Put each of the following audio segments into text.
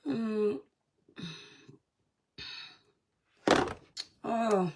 Hmm. Oh.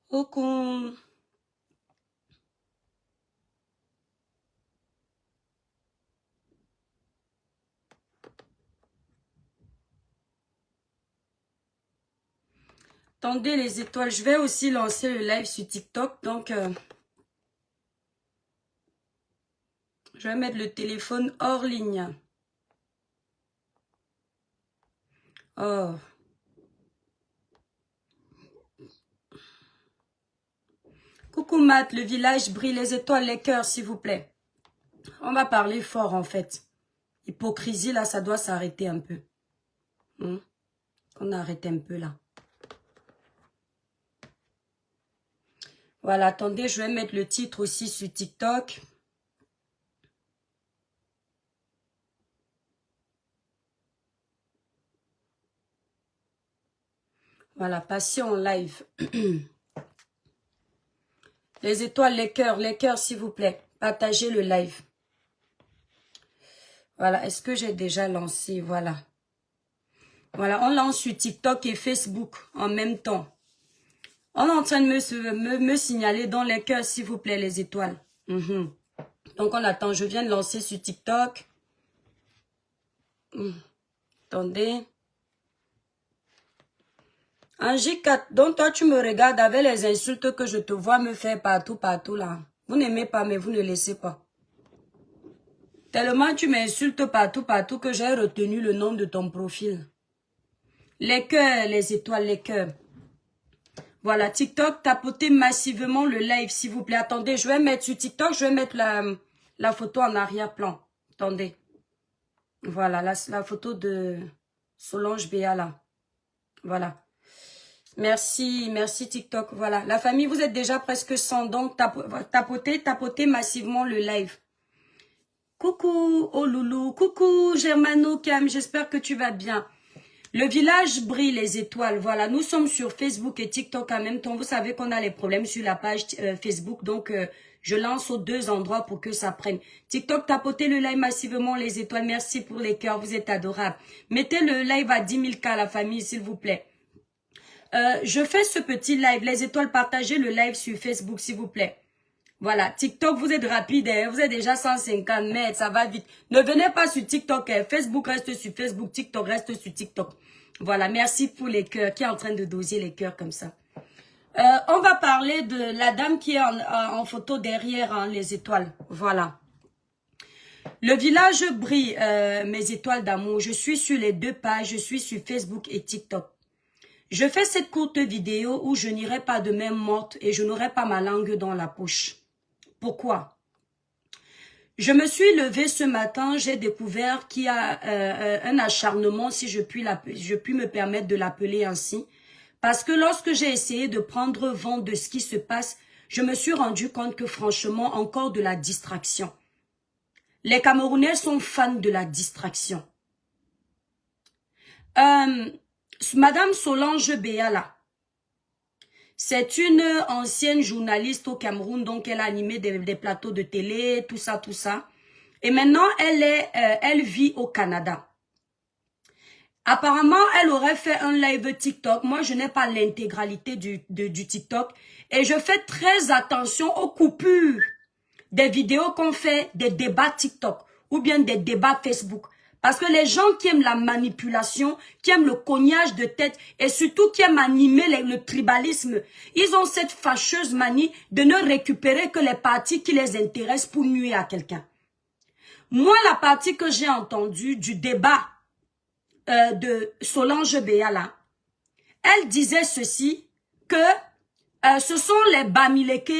Coucou. Attendez les étoiles, je vais aussi lancer le live sur TikTok, donc je vais mettre le téléphone hors ligne. Oh. Coucou Matt, le village brille, les étoiles, les cœurs, s'il vous plaît. On va parler fort en fait. Hypocrisie là, ça doit s'arrêter un peu. On arrête un peu là. Voilà, attendez, je vais mettre le titre aussi sur TikTok. Voilà, passion en live. Les étoiles, les cœurs, s'il vous plaît. Partagez le live. Voilà, est-ce que j'ai déjà lancé? Voilà. Voilà, on lance sur TikTok et Facebook en même temps. On est en train de me signaler dans les cœurs, s'il vous plaît, les étoiles. Donc, on attend. Je viens de lancer sur TikTok. Attendez. Angie 4, donc toi, tu me regardes avec les insultes que je te vois me faire partout, partout, là. Vous n'aimez pas, mais vous ne laissez pas. Tellement tu m'insultes partout, partout que j'ai retenu le nom de ton profil. Les cœurs, les étoiles, les cœurs. Voilà, TikTok, tapotez massivement le live, s'il vous plaît. Attendez, je vais mettre sur TikTok, je vais mettre la photo en arrière-plan. Attendez. Voilà, la photo de Solange Béa, là. Voilà. Merci, merci TikTok. Voilà, la famille, vous êtes déjà presque 100, donc tapotez massivement le live. Coucou, oh loulou, coucou, Germano Cam, j'espère que tu vas bien. Le village brille, les étoiles. Voilà, nous sommes sur Facebook et TikTok en même temps. Vous savez qu'on a les problèmes sur la page Facebook, donc je lance aux deux endroits pour que ça prenne. TikTok, tapotez le live massivement, les étoiles. Merci pour les cœurs, vous êtes adorables. Mettez le live à 10 000 cas, la famille, s'il vous plaît. Je fais ce petit live, les étoiles, partagez le live sur Facebook, s'il vous plaît. Voilà, TikTok, vous êtes rapide, hein? Vous êtes déjà 150 mètres, ça va vite. Ne venez pas sur TikTok, hein? Facebook reste sur Facebook, TikTok reste sur TikTok. Voilà, merci pour les cœurs, qui est en train de doser les cœurs comme ça. On va parler de la dame qui est en photo derrière hein, les étoiles. Voilà. Le village brille, mes étoiles d'amour. Je suis sur les deux pages, je suis sur Facebook et TikTok. Je fais cette courte vidéo où je n'irai pas de main morte et je n'aurai pas ma langue dans la poche. Pourquoi? Je me suis levée ce matin, j'ai découvert qu'il y a un acharnement, si je puis me permettre de l'appeler ainsi. Parce que lorsque j'ai essayé de prendre vent de ce qui se passe, je me suis rendu compte que franchement, encore de la distraction. Les Camerounais sont fans de la distraction. Madame Solange Béa là, c'est une ancienne journaliste au Cameroun, donc elle a animé des plateaux de télé, tout ça, tout ça. Et maintenant, elle vit au Canada. Apparemment, elle aurait fait un live TikTok. Moi, je n'ai pas l'intégralité du TikTok. Et je fais très attention aux coupures des vidéos qu'on fait, des débats TikTok ou bien des débats Facebook. Parce que les gens qui aiment la manipulation, qui aiment le cognage de tête et surtout qui aiment animer le tribalisme, ils ont cette fâcheuse manie de ne récupérer que les parties qui les intéressent pour nuire à quelqu'un. Moi, la partie que j'ai entendue du débat de Solange Béa là, elle disait ceci, que ce sont les Bamileke,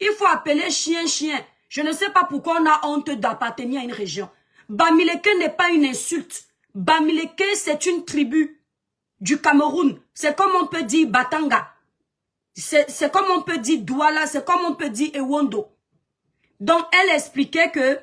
il faut appeler chien chien. Je ne sais pas pourquoi on a honte d'appartenir à une région. Bamileke n'est pas une insulte. Bamileke, c'est une tribu. du Cameroun. C'est comme on peut dire Batanga. C'est comme on peut dire Douala, c'est comme on peut dire Ewondo. Donc, elle expliquait que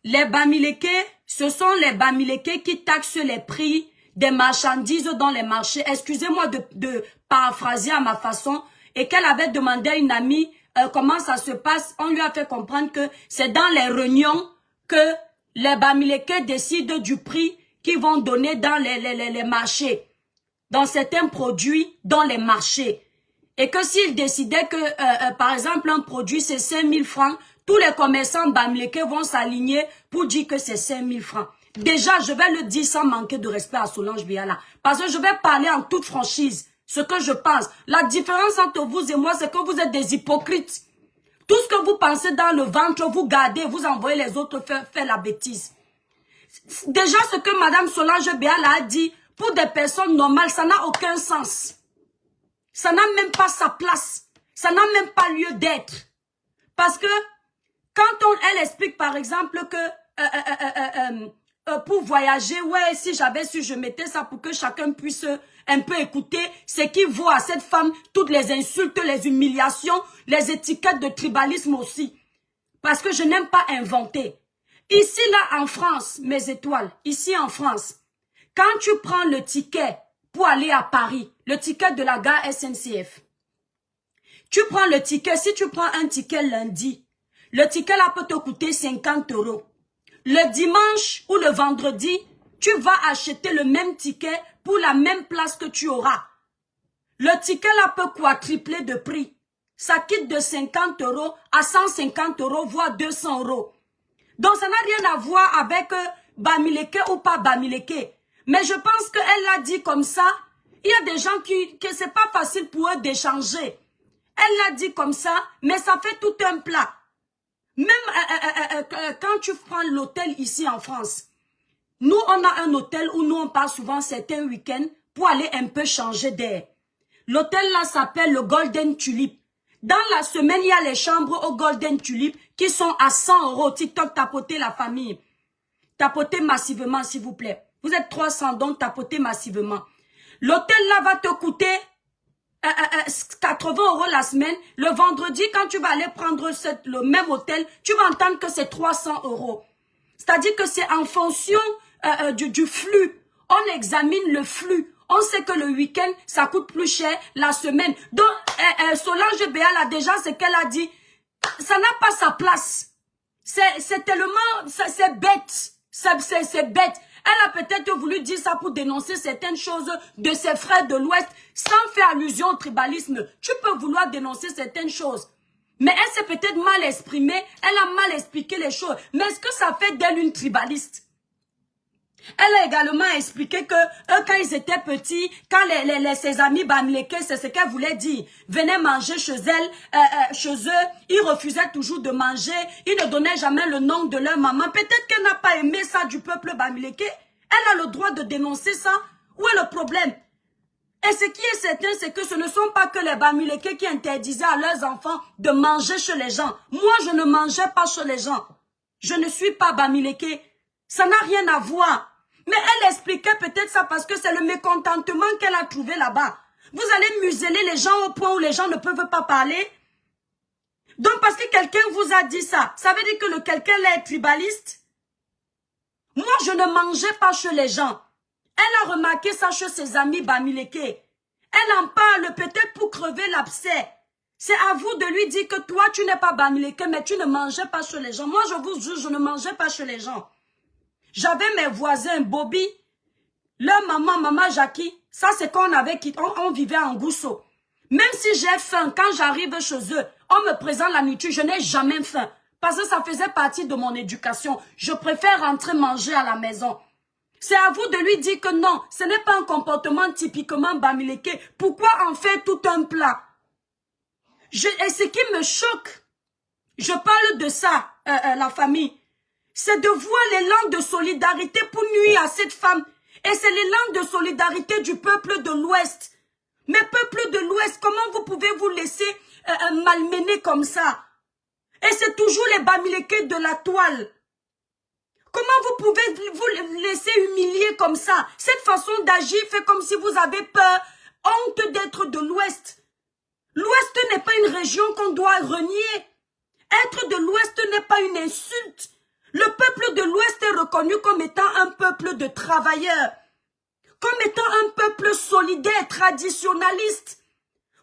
les Bamileke, ce sont les Bamileke qui taxent les prix des marchandises dans les marchés. Excusez-moi de paraphraser à ma façon. Et qu'elle avait demandé à une amie comment ça se passe. On lui a fait comprendre que c'est dans les réunions que les Bamileke décident du prix qu'ils vont donner dans les marchés. Dans certains produits, dans les marchés. Et que s'ils décidaient que, par exemple, un produit, c'est 5 000 francs, tous les commerçants Bamileke vont s'aligner pour dire que c'est 5 000 francs. Déjà, je vais le dire sans manquer de respect à Solange Biala. Parce que je vais parler en toute franchise. Ce que je pense. La différence entre vous et moi, c'est que vous êtes des hypocrites. Tout ce que vous pensez dans le ventre, vous gardez, vous envoyez les autres faire la bêtise. Déjà, ce que Madame Solange Biala a dit, pour des personnes normales, ça n'a aucun sens. Ça n'a même pas sa place. Ça n'a même pas lieu d'être. Parce que, quand elle explique par exemple que pour voyager, ouais, si j'avais su, je mettais ça pour que chacun puisse un peu écouter, c'est qu'il voit à cette femme toutes les insultes, les humiliations, les étiquettes de tribalisme aussi. Parce que je n'aime pas inventer. Ici, là, en France, mes étoiles, ici en France, quand tu prends le ticket pour aller à Paris, le ticket de la gare SNCF, tu prends le ticket, si tu prends un ticket lundi, le ticket là peut te coûter 50 €. Le dimanche ou le vendredi, tu vas acheter le même ticket pour la même place que tu auras. Le ticket là peut quadrupler de prix. Ça quitte de 50 € à 150 €, voire 200 €. Donc ça n'a rien à voir avec Bamileke ou pas Bamileke. Mais je pense qu'elle l'a dit comme ça. Il y a des gens que c'est pas facile pour eux d'échanger. Elle l'a dit comme ça, mais ça fait tout un plat. Même quand tu prends l'hôtel ici en France, nous on a un hôtel où nous on part souvent certains week-ends pour aller un peu changer d'air. L'hôtel là s'appelle le Golden Tulip. Dans la semaine, il y a les chambres au Golden Tulip qui sont à 100 €. TikTok, tapotez la famille. Tapotez massivement s'il vous plaît. Vous êtes 300, donc tapotez massivement. L'hôtel là va te coûter 80 € la semaine. Le vendredi, quand tu vas aller prendre le même hôtel, tu vas entendre que c'est 300 €. C'est-à-dire que c'est en fonction du flux. On examine le flux. On sait que le week-end, ça coûte plus cher la semaine. Donc, Solange Béal, déjà, ce qu'elle a dit, ça n'a pas sa place. C'est tellement, c'est bête. C'est bête. Elle a peut-être voulu dire ça pour dénoncer certaines choses de ses frères de l'Ouest, sans faire allusion au tribalisme. Tu peux vouloir dénoncer certaines choses. Mais elle s'est peut-être mal exprimée, elle a mal expliqué les choses. Mais est-ce que ça fait d'elle une tribaliste? Elle a également expliqué que eux, quand ils étaient petits, quand ses amis Bamileke, c'est ce qu'elle voulait dire, venaient manger chez elle, chez eux, ils refusaient toujours de manger, ils ne donnaient jamais le nom de leur maman. Peut-être qu'elle n'a pas aimé ça du peuple Bamileke. Elle a le droit de dénoncer ça. Où est le problème? Et ce qui est certain, c'est que ce ne sont pas que les Bamileke qui interdisaient à leurs enfants de manger chez les gens. Moi, je ne mangeais pas chez les gens. Je ne suis pas Bamileke. Ça n'a rien à voir. Mais elle expliquait peut-être ça parce que c'est le mécontentement qu'elle a trouvé là-bas. Vous allez museler les gens au point où les gens ne peuvent pas parler. Donc parce que quelqu'un vous a dit ça, ça veut dire que le quelqu'un là est tribaliste. Moi, je ne mangeais pas chez les gens. Elle a remarqué ça chez ses amis Bamileke. Elle en parle peut-être pour crever l'abcès. C'est à vous de lui dire que toi, tu n'es pas Bamileke, mais tu ne mangeais pas chez les gens. Moi, je vous jure, je ne mangeais pas chez les gens. J'avais mes voisins, Bobby, leur maman Jackie. Ça, c'est quand on vivait en Gousso. Même si j'ai faim, quand j'arrive chez eux, on me présente la nourriture, je n'ai jamais faim. Parce que ça faisait partie de mon éducation. Je préfère rentrer manger à la maison. C'est à vous de lui dire que non, ce n'est pas un comportement typiquement Bamileke. Pourquoi en faire tout un plat? Et ce qui me choque, je parle de ça, la famille, c'est de voir l'élan de solidarité pour nuire à cette femme. Et c'est l'élan de solidarité du peuple de l'Ouest. Mais peuple de l'Ouest, comment vous pouvez vous laisser malmener comme ça? Et c'est toujours les Bamileke de la toile. Comment vous pouvez vous laisser humilier comme ça? Cette façon d'agir fait comme si vous avez peur, honte d'être de l'Ouest. L'Ouest n'est pas une région qu'on doit renier. Être de l'Ouest n'est pas une insulte. Le peuple de l'Ouest est reconnu comme étant un peuple de travailleurs, comme étant un peuple solidaire, traditionnaliste.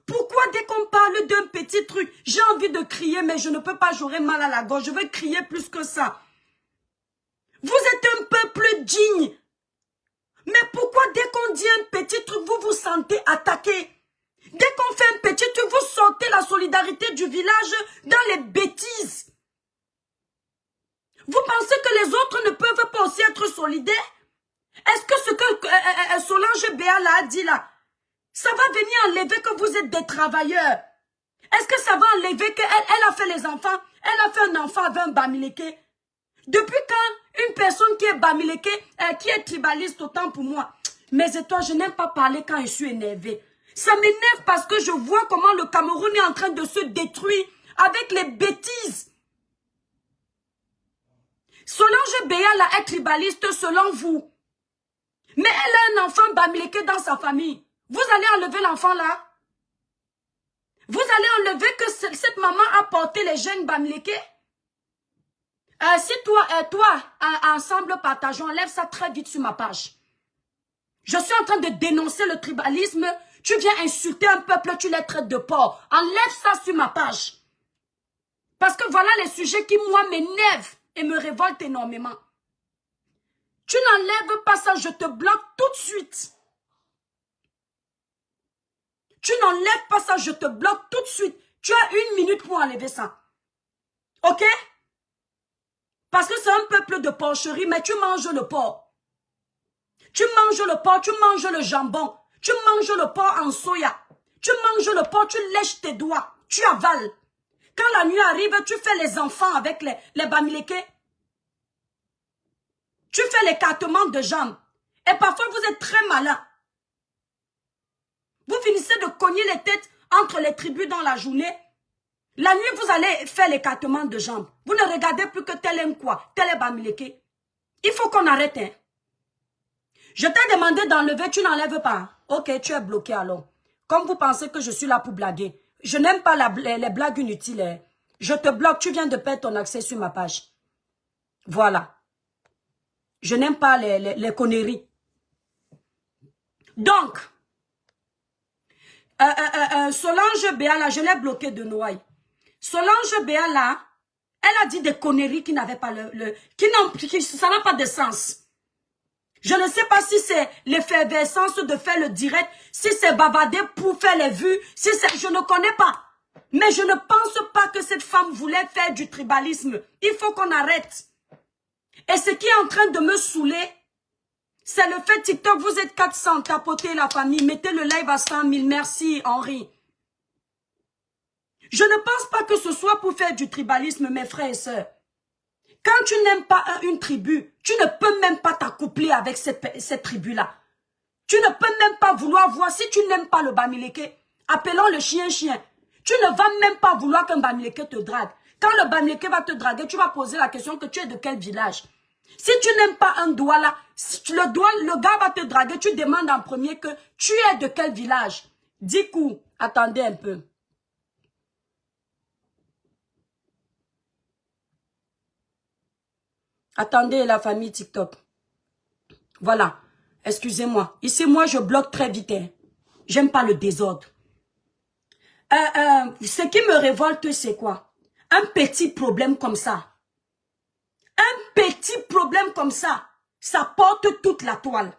Pourquoi dès qu'on parle d'un petit truc, j'ai envie de crier, mais je ne peux pas, j'aurai mal à la gorge, je veux crier plus que ça. Vous êtes un peuple digne. Mais pourquoi dès qu'on dit un petit truc, vous vous sentez attaqué? Dès qu'on fait un petit truc, vous sortez la solidarité du village dans les bêtises. Vous pensez que les autres ne peuvent pas aussi être solidaires? Est-ce que ce que Solange Béala a dit là, ça va venir enlever que vous êtes des travailleurs? Est-ce que ça va enlever qu'elle a fait les enfants? Elle a fait un enfant avec un Bamileke. Depuis quand une personne qui est Bamileke, qui est tribaliste, autant pour moi. Mais et toi, je n'aime pas parler quand je suis énervée. Ça m'énerve parce que je vois comment le Cameroun est en train de se détruire avec les bêtises. Solange Béala est tribaliste selon vous. Mais elle a un enfant Bamileke dans sa famille. Vous allez enlever l'enfant là? Vous allez enlever que cette maman a porté les gènes Bamileke? Si toi, ensemble partageons, enlève ça très vite sur ma page. Je suis en train de dénoncer le tribalisme. Tu viens insulter un peuple, tu les traites de porc. Enlève ça sur ma page. Parce que voilà les sujets qui, moi, m'énervent et me révoltent énormément. Tu n'enlèves pas ça, je te bloque tout de suite. Tu n'enlèves pas ça, je te bloque tout de suite. Tu as 1 minute pour enlever ça. Ok? Parce que c'est un peuple de porcherie, mais tu manges le porc. Tu manges le porc, tu manges le jambon. Tu manges le porc en soya. Tu manges le porc, tu lèches tes doigts. Tu avales. Quand la nuit arrive, tu fais les enfants avec les Bamileke. Tu fais l'écartement de jambes. Et parfois, vous êtes très malin. Vous finissez de cogner les têtes entre les tribus dans la journée. La nuit, vous allez faire l'écartement de jambes. Vous ne regardez plus que tel aime quoi, tel est Bamileke. Il faut qu'on arrête. Hein. Je t'ai demandé d'enlever, tu n'enlèves pas. Ok, tu es bloqué alors. Comme vous pensez que je suis là pour blaguer. Je n'aime pas les blagues inutiles. Hein. Je te bloque, tu viens de perdre ton accès sur ma page. Voilà. Je n'aime pas les conneries. Donc, Solange Béala, je l'ai bloqué de Noailles. Solange Béala, elle a dit des conneries qui n'avaient pas ça n'a pas de sens. Je ne sais pas si c'est l'effervescence de faire le direct, si c'est bavarder pour faire les vues, si c'est, je ne connais pas. Mais je ne pense pas que cette femme voulait faire du tribalisme. Il faut qu'on arrête. Et ce qui est en train de me saouler, c'est le fait TikTok, vous êtes 400, tapotez la famille, mettez le live à 100 000. Merci Henri. Je ne pense pas que ce soit pour faire du tribalisme, mes frères et sœurs. Quand tu n'aimes pas une tribu, tu ne peux même pas t'accoupler avec cette tribu-là. Tu ne peux même pas vouloir voir, si tu n'aimes pas le Bamileke, appelons le chien-chien. Tu ne vas même pas vouloir qu'un Bamileke te drague. Quand le Bamileke va te draguer, tu vas poser la question que tu es de quel village. Si tu n'aimes pas un doigt là, le gars va te draguer, tu demandes en premier que tu es de quel village. Du coup, attendez un peu. Attendez la famille TikTok. Voilà. Excusez-moi. Ici, moi, je bloque très vite. Hein. J'aime pas le désordre. Ce qui me révolte, c'est quoi? Un petit problème comme ça. Un petit problème comme ça. Ça porte toute la toile.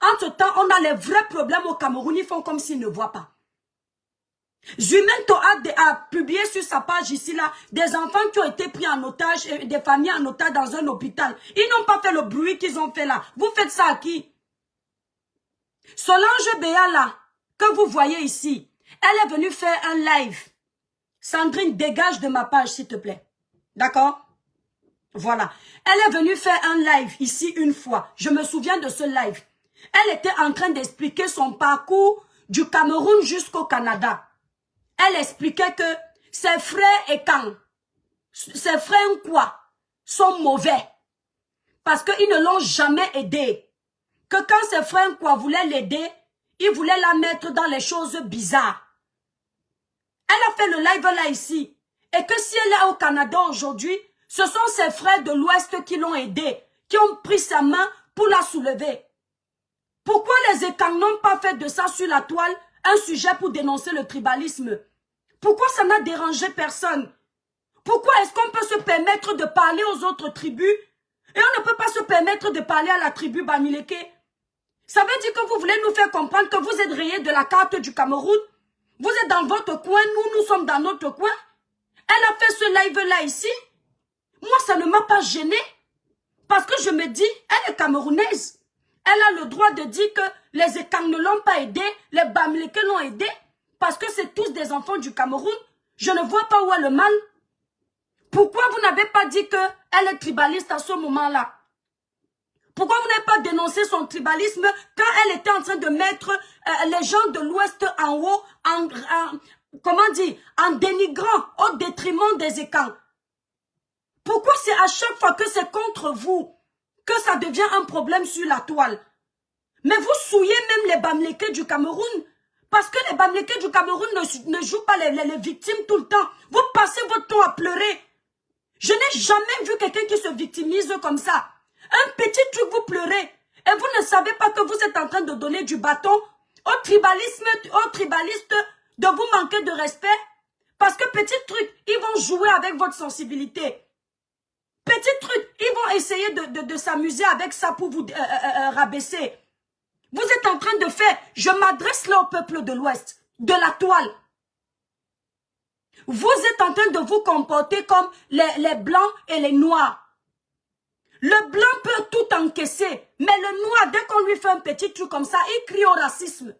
Entre-temps, on a les vrais problèmes au Cameroun. Ils font comme s'ils ne voient pas. Zumento a publié sur sa page ici là des enfants qui ont été pris en otage, des familles en otage dans un hôpital. Ils n'ont pas fait le bruit qu'ils ont fait là. Vous faites ça à qui? Solange Béala, que vous voyez ici, elle est venue faire un live. Sandrine, dégage de ma page s'il te plaît. D'accord? Voilà. Elle est venue faire un live ici une fois. Je me souviens de ce live. Elle était en train d'expliquer son parcours du Cameroun jusqu'au Canada. Elle expliquait que ses frères et quand, ses frères quoi, sont mauvais. Parce qu'ils ne l'ont jamais aidé. Que quand ses frères quoi voulaient l'aider, ils voulaient la mettre dans les choses bizarres. Elle a fait le live là ici. Et que si elle est au Canada aujourd'hui, ce sont ses frères de l'Ouest qui l'ont aidée, qui ont pris sa main pour la soulever. Pourquoi les États n'ont pas fait de ça sur la toile un sujet pour dénoncer le tribalisme? Pourquoi ça n'a dérangé personne? Pourquoi est-ce qu'on peut se permettre de parler aux autres tribus et on ne peut pas se permettre de parler à la tribu Bamileke? Ça veut dire que vous voulez nous faire comprendre que vous êtes rayés de la carte du Cameroun? Vous êtes dans votre coin, nous sommes dans notre coin? Elle a fait ce live-là ici. Moi, ça ne m'a pas gêné. Parce que je me dis, elle est camerounaise. Elle a le droit de dire que les Ekang ne l'ont pas aidé, les Bamileke l'ont aidé. Parce que c'est tous des enfants du Cameroun. Je ne vois pas où est le mal. Pourquoi vous n'avez pas dit qu'elle est tribaliste à ce moment-là? Pourquoi vous n'avez pas dénoncé son tribalisme quand elle était en train de mettre les gens de l'Ouest en haut, en dénigrant au détriment des Ekang? Pourquoi c'est à chaque fois que c'est contre vous que ça devient un problème sur la toile? Mais vous souillez même les Bamileke du Cameroun. Parce que les Bamileke du Cameroun ne jouent pas les victimes tout le temps. Vous passez votre temps à pleurer. Je n'ai jamais vu quelqu'un qui se victimise comme ça. Un petit truc, vous pleurez. Et vous ne savez pas que vous êtes en train de donner du bâton aux tribalistes de vous manquer de respect. Parce que petit truc, ils vont jouer avec votre sensibilité. Petit truc, ils vont essayer de s'amuser avec ça pour vous rabaisser. Vous êtes en train de faire, je m'adresse là au peuple de l'Ouest, de la toile. Vous êtes en train de vous comporter comme les blancs et les noirs. Le blanc peut tout encaisser, mais le noir, dès qu'on lui fait un petit truc comme ça, il crie au racisme.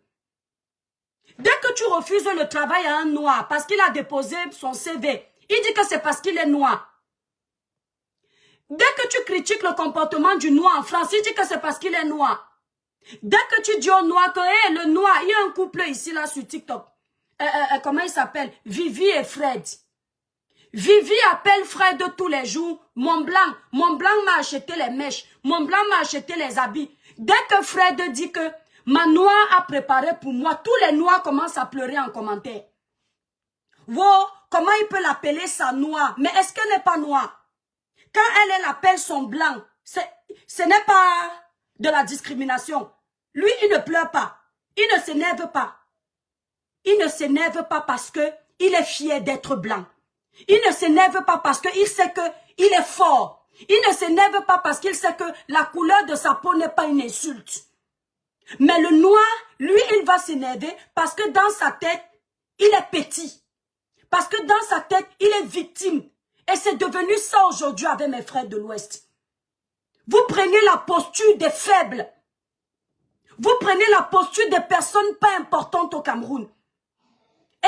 Dès que tu refuses le travail à un noir parce qu'il a déposé son CV, il dit que c'est parce qu'il est noir. Dès que tu critiques le comportement du noir en France, il dit que c'est parce qu'il est noir. Dès que tu dis au noir que hey, le noir, il y a un couple ici là sur TikTok. Comment il s'appelle? Vivi et Fred. Vivi appelle Fred tous les jours. Mon blanc m'a acheté les mèches. Mon blanc m'a acheté les habits. Dès que Fred dit que ma noire a préparé pour moi, tous les noirs commencent à pleurer en commentaire. Wow, comment il peut l'appeler sa noire? Mais est-ce qu'elle n'est pas noire? Quand elle appelle son blanc, ce n'est pas de la discrimination. Lui, il ne pleure pas. Il ne s'énerve pas. Il ne s'énerve pas parce que il est fier d'être blanc. Il ne s'énerve pas parce qu'il sait qu'il est fort. Il ne s'énerve pas parce qu'il sait que la couleur de sa peau n'est pas une insulte. Mais le noir, lui, il va s'énerver parce que dans sa tête, il est petit. Parce que dans sa tête, il est victime. Et c'est devenu ça aujourd'hui avec mes frères de l'Ouest. Vous prenez la posture des faibles. Vous prenez la posture des personnes pas importantes au Cameroun.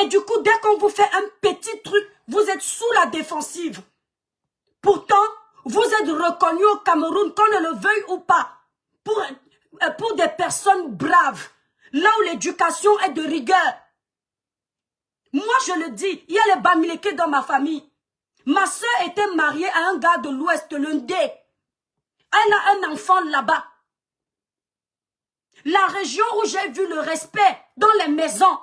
Et du coup, dès qu'on vous fait un petit truc, vous êtes sous la défensive. Pourtant, vous êtes reconnus au Cameroun, qu'on ne le veuille ou pas, pour des personnes braves, là où l'éducation est de rigueur. Moi, je le dis, il y a les Bamileke dans ma famille. Ma soeur était mariée à un gars de l'Ouest, le Ndé. Elle a un enfant là-bas. La région où j'ai vu le respect dans les maisons.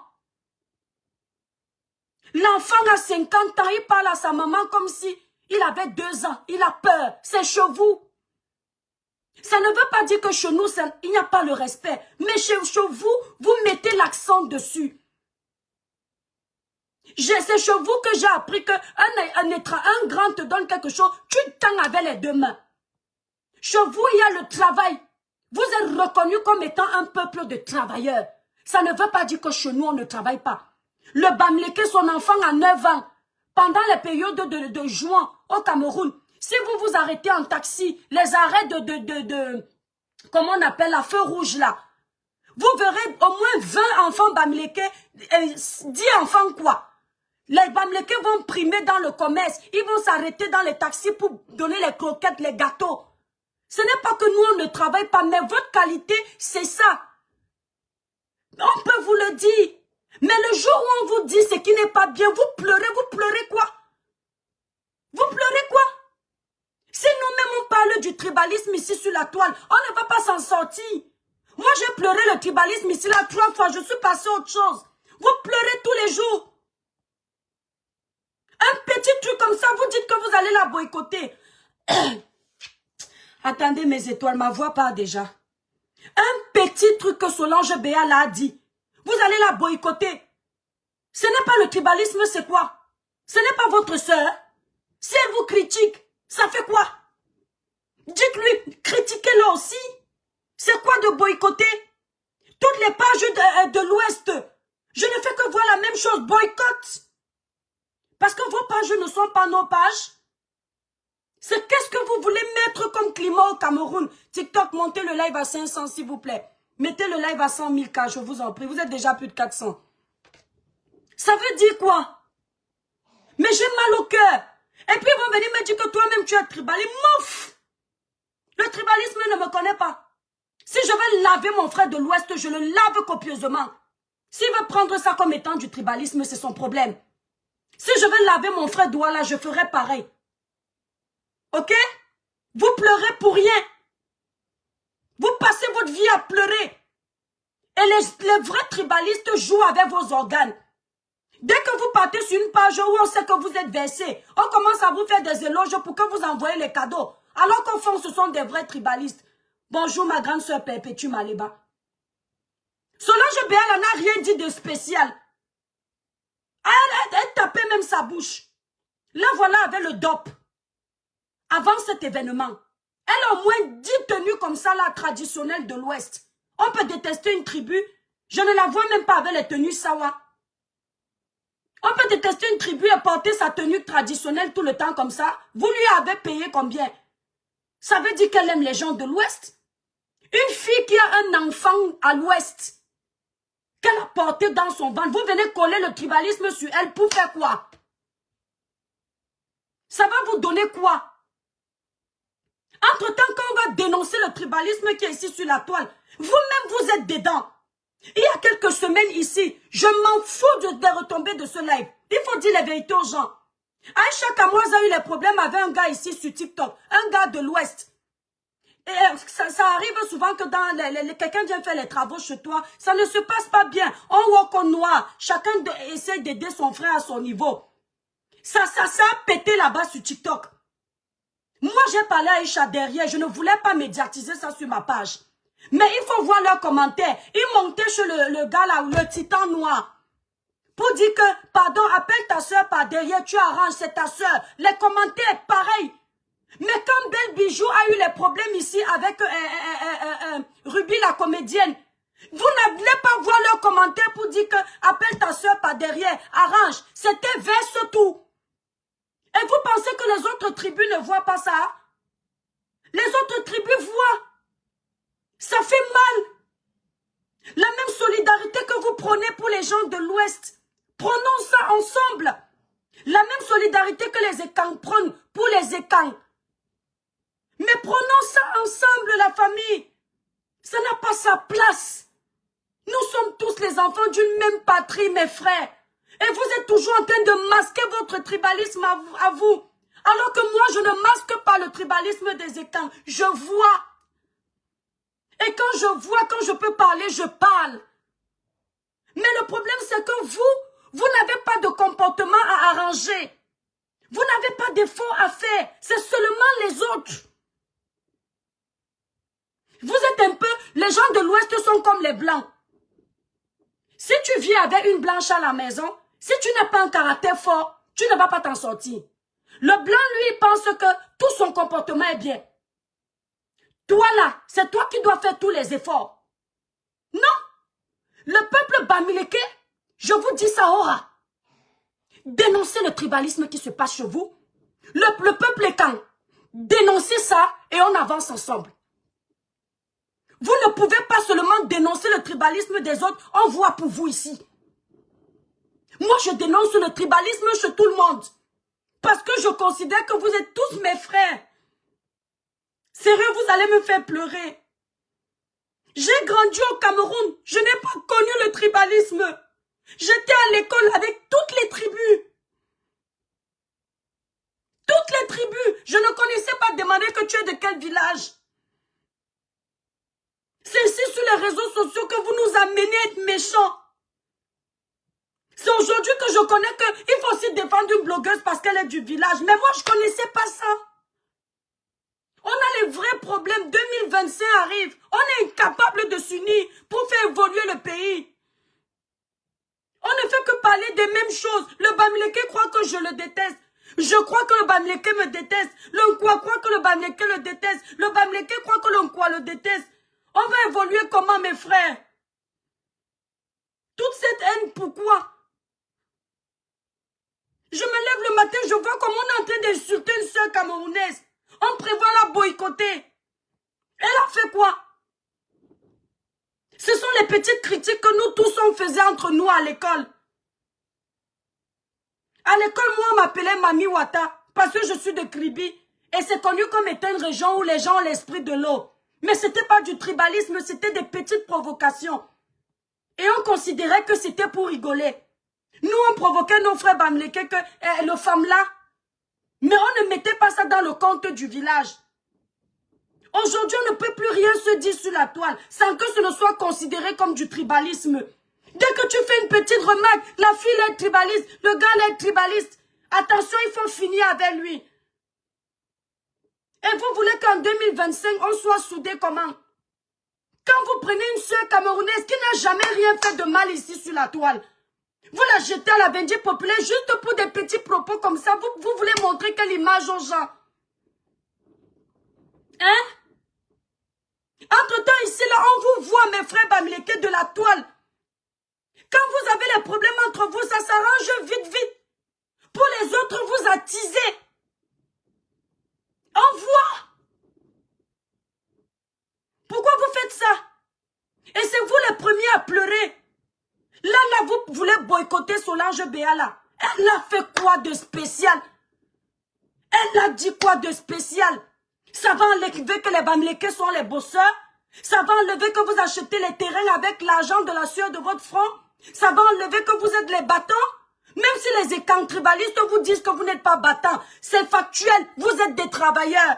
L'enfant a 50 ans, il parle à sa maman comme si il avait 2 ans. Il a peur. C'est chez vous. Ça ne veut pas dire que chez nous, il n'y a pas le respect. Mais chez vous, vous mettez l'accent dessus. C'est chez vous que j'ai appris qu'un grand te donne quelque chose, tu tends avec les 2 mains. Chez vous, il y a le travail. Vous êtes reconnus comme étant un peuple de travailleurs. Ça ne veut pas dire que chez nous, on ne travaille pas. Le Bamileke, son enfant a 9 ans. Pendant les périodes de juin au Cameroun, si vous vous arrêtez en taxi, les arrêts comment on appelle la feu rouge là, vous verrez au moins 20 enfants Bamileke, 10 enfants quoi. Les Bamileke vont primer dans le commerce, ils vont s'arrêter dans les taxis pour donner les croquettes, les gâteaux. Ce n'est pas que nous on ne travaille pas, mais votre qualité, c'est ça. On peut vous le dire. Mais le jour où on vous dit ce qui n'est pas bien, vous pleurez quoi? Vous pleurez quoi? Si nous-mêmes on parle parle du tribalisme ici sur la toile. On ne va pas s'en sortir. Moi, j'ai pleuré le tribalisme ici là 3 fois. Je suis passé à autre chose. Vous pleurez tous les jours. Un petit truc comme ça, vous dites que vous allez la boycotter. Attendez mes étoiles, ma voix part déjà. Un petit truc que Solange Béal a dit. Vous allez la boycotter. Ce n'est pas le tribalisme, c'est quoi? Ce n'est pas votre sœur. Si elle vous critique, ça fait quoi? Dites-lui, critiquez-le aussi. C'est quoi de boycotter? Toutes les pages de l'Ouest, je ne fais que voir la même chose, boycott. Parce que vos pages ne sont pas nos pages. C'est qu'est-ce que vous voulez mettre comme climat au Cameroun? TikTok, montez le live à 500 s'il vous plaît. Mettez le live à 100 000 cas, je vous en prie. Vous êtes déjà plus de 400. Ça veut dire quoi? Mais j'ai mal au cœur. Et puis ils vont venir me dire que toi-même tu es tribaliste. Mouf! Le tribalisme ne me connaît pas. Si je veux laver mon frère de l'Ouest, je le lave copieusement. S'il veut prendre ça comme étant du tribalisme, c'est son problème. Si je veux laver mon frère Douala, je ferai pareil. Ok? Vous pleurez pour rien. Vous passez votre vie à pleurer. Et les vrais tribalistes jouent avec vos organes. Dès que vous partez sur une page où on sait que vous êtes versé, on commence à vous faire des éloges pour que vous envoyez les cadeaux. Alors qu'au fond, ce sont des vrais tribalistes. Bonjour ma grande soeur Perpétue Maléba. Solange Béal n'a rien dit de spécial. Elle tapait même sa bouche. Là voilà avec le DOP. Avant cet événement. Elle a au moins 10 tenues comme ça là, traditionnelles de l'Ouest. On peut détester une tribu. Je ne la vois même pas avec les tenues Sawa. On peut détester une tribu et porter sa tenue traditionnelle tout le temps comme ça. Vous lui avez payé combien? Ça veut dire qu'elle aime les gens de l'Ouest. Une fille qui a un enfant à l'Ouest, qu'elle a porté dans son ventre, vous venez coller le tribalisme sur elle pour faire quoi? Ça va vous donner quoi? Entre-temps, quand on va dénoncer le tribalisme qui est ici sur la toile, vous-même vous êtes dedans. Il y a quelques semaines ici, je m'en fous des retombées de ce live. Il faut dire la vérité aux gens. Aïcha Kamoise a eu les problèmes avec un gars ici sur TikTok, un gars de l'Ouest. Et ça arrive souvent que dans quelqu'un vient faire les travaux chez toi, ça ne se passe pas bien. On walk en noir, chacun essaie d'aider son frère à son niveau. Ça a pété là-bas sur TikTok. Moi, j'ai parlé à Aïcha derrière, je ne voulais pas médiatiser ça sur ma page. Mais il faut voir leurs commentaires. Ils montaient chez le gars là, le titan noir. Pour dire que, pardon, appelle ta soeur par derrière, tu arranges, c'est ta soeur. Les commentaires, pareil. Mais quand Belle Bijou a eu les problèmes ici avec Ruby la comédienne, vous n'allez pas voir leurs commentaires pour dire que, appelle ta soeur par derrière, arrange. C'était verse tout. Et vous pensez que les autres tribus ne voient pas ça? Les autres tribus voient. Ça fait mal. La même solidarité que vous prenez pour les gens de l'Ouest. Prenons ça ensemble. La même solidarité que les Ékans prennent pour les Ékans. Mais prenons ça ensemble, la famille. Ça n'a pas sa place. Nous sommes tous les enfants d'une même patrie, mes frères. Et vous êtes toujours en train de masquer votre tribalisme à vous. Alors que moi, je ne masque pas le tribalisme des Ékans. Je vois. Et quand je vois, quand je peux parler, je parle. Mais le problème, c'est que vous n'avez pas de comportement à arranger. Vous n'avez pas d'effort à faire. C'est seulement les autres. Vous êtes un peu... Les gens de l'Ouest sont comme les Blancs. Si tu vis avec une blanche à la maison, si tu n'as pas un caractère fort, tu ne vas pas t'en sortir. Le Blanc, lui, pense que tout son comportement est bien. Toi là, c'est toi qui dois faire tous les efforts. Non. Le peuple bamileke, je vous dis ça aura. Dénoncez le tribalisme qui se passe chez vous. Le peuple est quand? Dénoncez ça et on avance ensemble. Vous ne pouvez pas seulement dénoncer le tribalisme des autres, on voit pour vous ici. Moi, je dénonce le tribalisme chez tout le monde. Parce que je considère que vous êtes tous mes frères. Sérieux, vous allez me faire pleurer. J'ai grandi au Cameroun. Je n'ai pas connu le tribalisme. J'étais à l'école avec toutes les tribus. Toutes toutes les tribus. Je ne connaissais pas demander que tu es de quel village. C'est ici sur les réseaux sociaux que vous nous amenez à être méchants. C'est aujourd'hui que je connais qu'il faut aussi défendre une blogueuse parce qu'elle est du village. Mais moi, je ne connaissais pas ça. On a les vrais problèmes. 2025 arrive. On est incapable de s'unir pour faire évoluer le pays. On ne fait que parler des mêmes choses. Le Bamileke croit que je le déteste. Je crois que le Bamileke me déteste. Le Nkwa croit que le Bamileke le déteste. Le Bamileke croit que le Nkwa le déteste. On va évoluer comment, mes frères? Toute cette haine, pourquoi? Je me lève le matin, je vois comment on est en train d'insulter une sœur camerounaise. On prévoit la boycotter. Elle a fait quoi? Ce sont les petites critiques que nous tous on faisait entre nous à l'école. À l'école, moi, on m'appelait Mami Wata parce que je suis de Kribi. Et c'est connu comme étant une région où les gens ont l'esprit de l'eau. Mais ce n'était pas du tribalisme, c'était des petites provocations. Et on considérait que c'était pour rigoler. Nous, on provoquait nos frères Bamileke, le femme là. Mais on ne mettait pas ça dans le compte du village. Aujourd'hui, on ne peut plus rien se dire sur la toile sans que ce ne soit considéré comme du tribalisme. Dès que tu fais une petite remarque, la fille est tribaliste, le gars est tribaliste. Attention, il faut finir avec lui. Et vous voulez qu'en 2025, on soit soudés comment? Quand vous prenez une sœur camerounaise qui n'a jamais rien fait de mal ici sur la toile, vous la jetez à la Vendée populaire juste pour des petits propos comme ça. Vous voulez montrer quelle image aux gens? Hein? Entre-temps, ici, là, on vous voit, mes frères Bamileke, de la toile. Quand vous avez les problèmes entre vous, ça s'arrange vite, vite. Pour les autres, vous attisez. On voit. Pourquoi vous faites ça? Et c'est vous les premiers à pleurer. Là, vous voulez boycotter Solange Béala. Elle a fait quoi de spécial? Elle a dit quoi de spécial? Ça va enlever que les Bamileke sont les bosseurs? Ça va enlever que vous achetez les terrains avec l'argent de la sueur de votre front? Ça va enlever que vous êtes les battants? Même si les écans tribalistes vous disent que vous n'êtes pas battants, c'est factuel, vous êtes des travailleurs.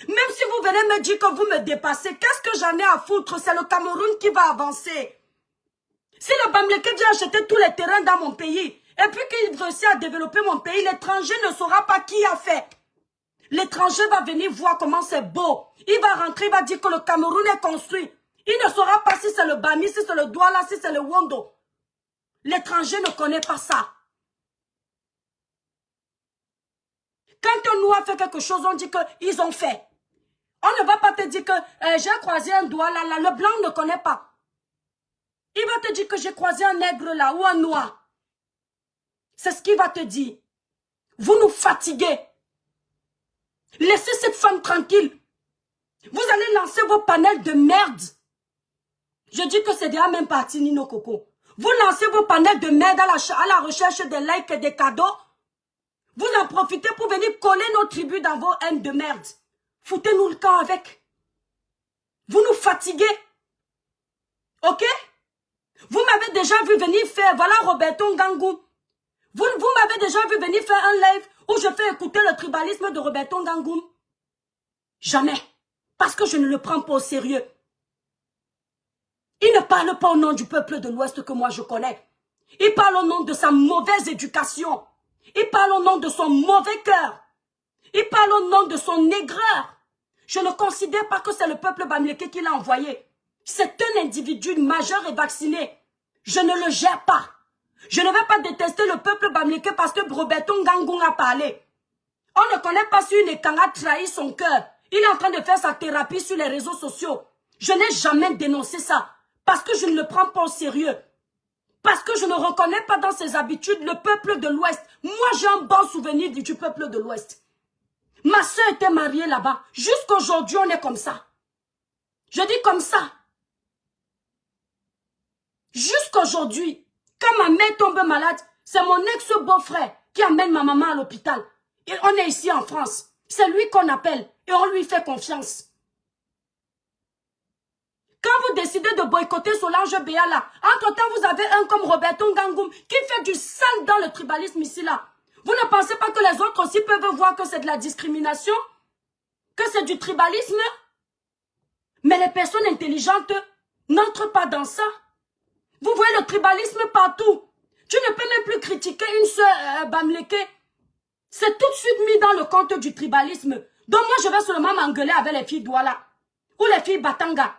Même si vous venez me dire que vous me dépassez, qu'est-ce que j'en ai à foutre? C'est le Cameroun qui va avancer. Si le Bamileke vient acheter tous les terrains dans mon pays, et puis qu'il réussit à développer mon pays, l'étranger ne saura pas qui a fait. L'étranger va venir voir comment c'est beau. Il va rentrer, il va dire que le Cameroun est construit. Il ne saura pas si c'est le Bami, si c'est le Douala, si c'est le Wondo. L'étranger ne connaît pas ça. Quand un noir fait quelque chose, on dit qu'ils ont fait. On ne va pas te dire que j'ai croisé un Douala là, le blanc ne connaît pas. Il va te dire que j'ai croisé un nègre là ou un noir. C'est ce qu'il va te dire. Vous nous fatiguez. Laissez cette femme tranquille. Vous allez lancer vos panels de merde. Je dis que c'est déjà même parti, Nino Coco. Vous lancez vos panels de merde à la recherche des likes et des cadeaux. Vous en profitez pour venir coller nos tribus dans vos haines de merde. Foutez-nous le camp avec. Vous nous fatiguez. Ok? Vous m'avez déjà vu venir faire, voilà Roberto Ngangou. Vous m'avez déjà vu venir faire un live où je fais écouter le tribalisme de Roberto Ngangou. Jamais. Parce que je ne le prends pas au sérieux. Il ne parle pas au nom du peuple de l'Ouest que moi je connais. Il parle au nom de sa mauvaise éducation. Il parle au nom de son mauvais cœur. Il parle au nom de son aigreur. Je ne considère pas que c'est le peuple Bamileke qui l'a envoyé. C'est un individu majeur et vacciné. Je ne le gère pas. Je ne vais pas détester le peuple Bamileke parce que Roberto Ngangou a parlé. On ne connaît pas si une Ekanga a trahi son cœur. Il est en train de faire sa thérapie sur les réseaux sociaux. Je n'ai jamais dénoncé ça. Parce que je ne le prends pas au sérieux. Parce que je ne reconnais pas dans ses habitudes le peuple de l'Ouest. Moi, j'ai un bon souvenir du peuple de l'Ouest. Ma soeur était mariée là-bas. Jusqu'aujourd'hui, on est comme ça. Je dis comme ça. Jusqu'aujourd'hui, quand ma mère tombe malade, c'est mon ex-beau-frère qui amène ma maman à l'hôpital. Et on est ici en France. C'est lui qu'on appelle et on lui fait confiance. Quand vous décidez de boycotter Solange Béala, entre-temps, vous avez un comme Roberto Ngangou qui fait du sale dans le tribalisme ici là. Vous ne pensez pas que les autres aussi peuvent voir que c'est de la discrimination? Que c'est du tribalisme? Mais les personnes intelligentes n'entrent pas dans ça. Vous voyez le tribalisme partout. Tu ne peux même plus critiquer une sœur Bamleke. C'est tout de suite mis dans le compte du tribalisme. Donc moi, je vais seulement m'engueuler avec les filles Douala. Ou les filles Batanga.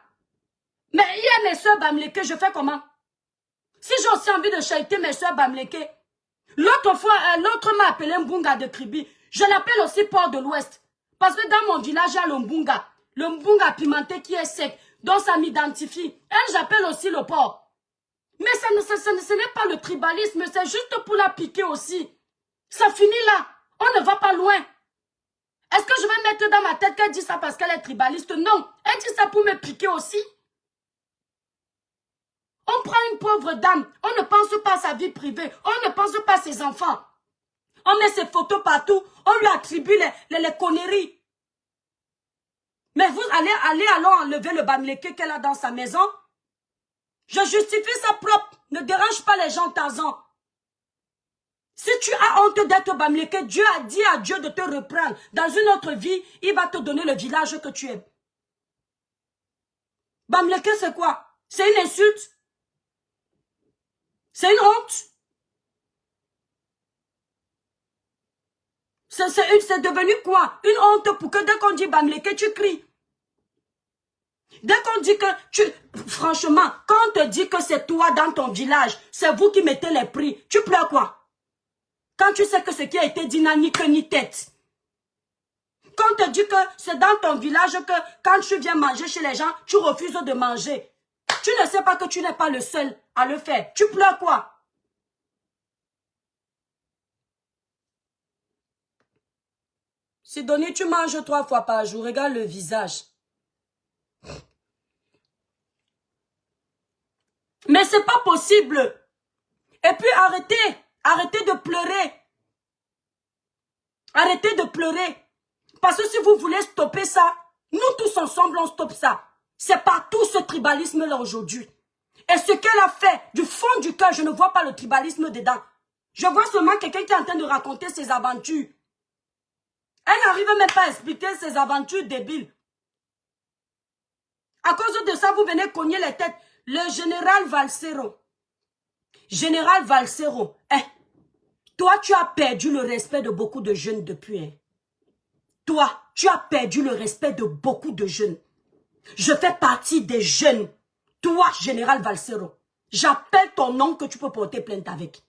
Mais il y a mes sœurs Bamleke, je fais comment? Si j'ai aussi envie de chaiter mes sœurs Bamleke. L'autre fois, l'autre m'a appelé Mbunga de Kribi. Je l'appelle aussi Port de l'Ouest. Parce que dans mon village, il y a le Mbunga pimenté qui est sec. Donc ça m'identifie. Elle, j'appelle aussi le port. Mais ce n'est pas le tribalisme, c'est juste pour la piquer aussi. Ça finit là. On ne va pas loin. Est-ce que je vais mettre dans ma tête qu'elle dit ça parce qu'elle est tribaliste? Non. Elle dit ça pour me piquer aussi. On prend une pauvre dame. On ne pense pas à sa vie privée. On ne pense pas à ses enfants. On met ses photos partout. On lui attribue les conneries. Mais vous allons enlever le Bamleke qu'elle a dans sa maison. Je justifie ça propre. Ne dérange pas les gens Tarzan. Si tu as honte d'être Bamleke, Dieu a dit à Dieu de te reprendre. Dans une autre vie, il va te donner le village que tu es. Bamleke, c'est quoi? C'est une insulte? C'est une honte? C'est devenu quoi? Une honte pour que dès qu'on dit Bamleke, tu cries. Dès qu'on dit que franchement, quand on te dit que c'est toi dans ton village, c'est vous qui mettez les prix, tu pleures quoi? Quand tu sais que ce qui a été dit n'a ni queue ni tête. Quand on te dit que c'est dans ton village que quand tu viens manger chez les gens, tu refuses de manger. Tu ne sais pas que tu n'es pas le seul à le faire. Tu pleures quoi? Sidonie, tu manges 3 fois par jour. Regarde le visage. Mais c'est pas possible. Et puis arrêtez de pleurer. Arrêtez de pleurer. Parce que si vous voulez stopper ça, nous tous ensemble on stoppe ça. C'est partout ce tribalisme là aujourd'hui. Et ce qu'elle a fait, du fond du cœur, je ne vois pas le tribalisme dedans. Je vois seulement quelqu'un qui est en train de raconter ses aventures. Elle n'arrive même pas à expliquer ses aventures débiles. À cause de ça, vous venez cogner les têtes. Le général Valsero. Général Valsero. Toi, tu as perdu le respect de beaucoup de jeunes depuis. Toi, tu as perdu le respect de beaucoup de jeunes. Je fais partie des jeunes. Toi, général Valsero. J'appelle ton nom que tu peux porter plainte avec.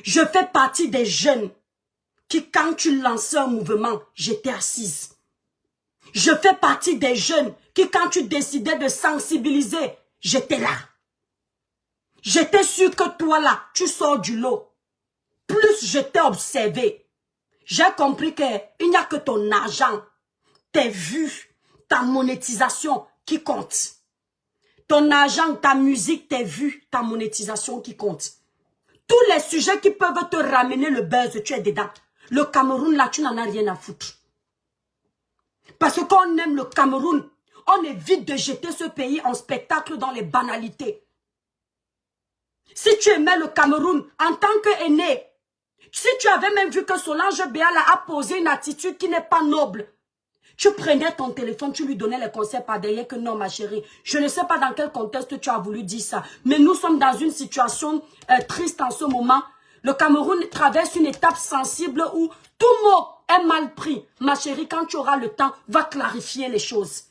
Je fais partie des jeunes qui, quand tu lançais un mouvement, j'étais assise. Je fais partie des jeunes qui, quand tu décidais de sensibiliser, j'étais là. J'étais sûre que toi là, tu sors du lot. Plus je t'ai observé, j'ai compris qu'il n'y a que ton argent, tes vues, ta monétisation qui compte. Ton argent, ta musique, tes vues, ta monétisation qui compte. Tous les sujets qui peuvent te ramener le buzz, tu es dedans. Le Cameroun, là, tu n'en as rien à foutre. Parce que quand on aime le Cameroun, on évite de jeter ce pays en spectacle dans les banalités. Si tu aimais le Cameroun en tant qu'aîné, si tu avais même vu que Solange Béala a posé une attitude qui n'est pas noble, tu prenais ton téléphone, tu lui donnais les conseils par derrière que non, ma chérie. Je ne sais pas dans quel contexte tu as voulu dire ça. Mais nous sommes dans une situation triste en ce moment. Le Cameroun traverse une étape sensible où tout mot est mal pris. Ma chérie, quand tu auras le temps, va clarifier les choses.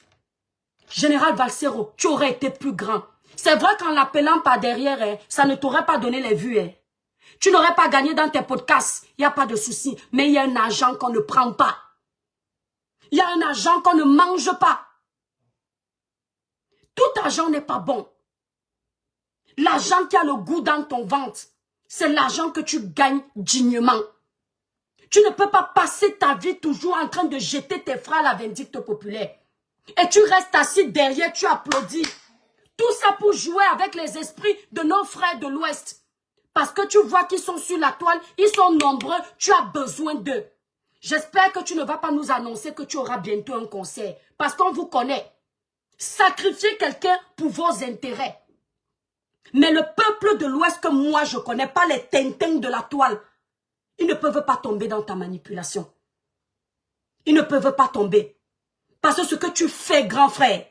Général Valsero, tu aurais été plus grand. C'est vrai qu'en l'appelant par derrière, ça ne t'aurait pas donné les vues. Tu n'aurais pas gagné dans tes podcasts. Il n'y a pas de souci. Mais il y a un argent qu'on ne prend pas. Il y a un argent qu'on ne mange pas. Tout argent n'est pas bon. L'argent qui a le goût dans ton ventre, c'est l'argent que tu gagnes dignement. Tu ne peux pas passer ta vie toujours en train de jeter tes frères à la vindicte populaire. Et tu restes assis derrière, tu applaudis. Tout ça pour jouer avec les esprits de nos frères de l'Ouest. Parce que tu vois qu'ils sont sur la toile, ils sont nombreux, tu as besoin d'eux. J'espère que tu ne vas pas nous annoncer que tu auras bientôt un concert. Parce qu'on vous connaît. Sacrifier quelqu'un pour vos intérêts. Mais le peuple de l'Ouest que moi je connais, pas les tintins de la toile. Ils ne peuvent pas tomber dans ta manipulation. Ils ne peuvent pas tomber. Parce que ce que tu fais, grand frère,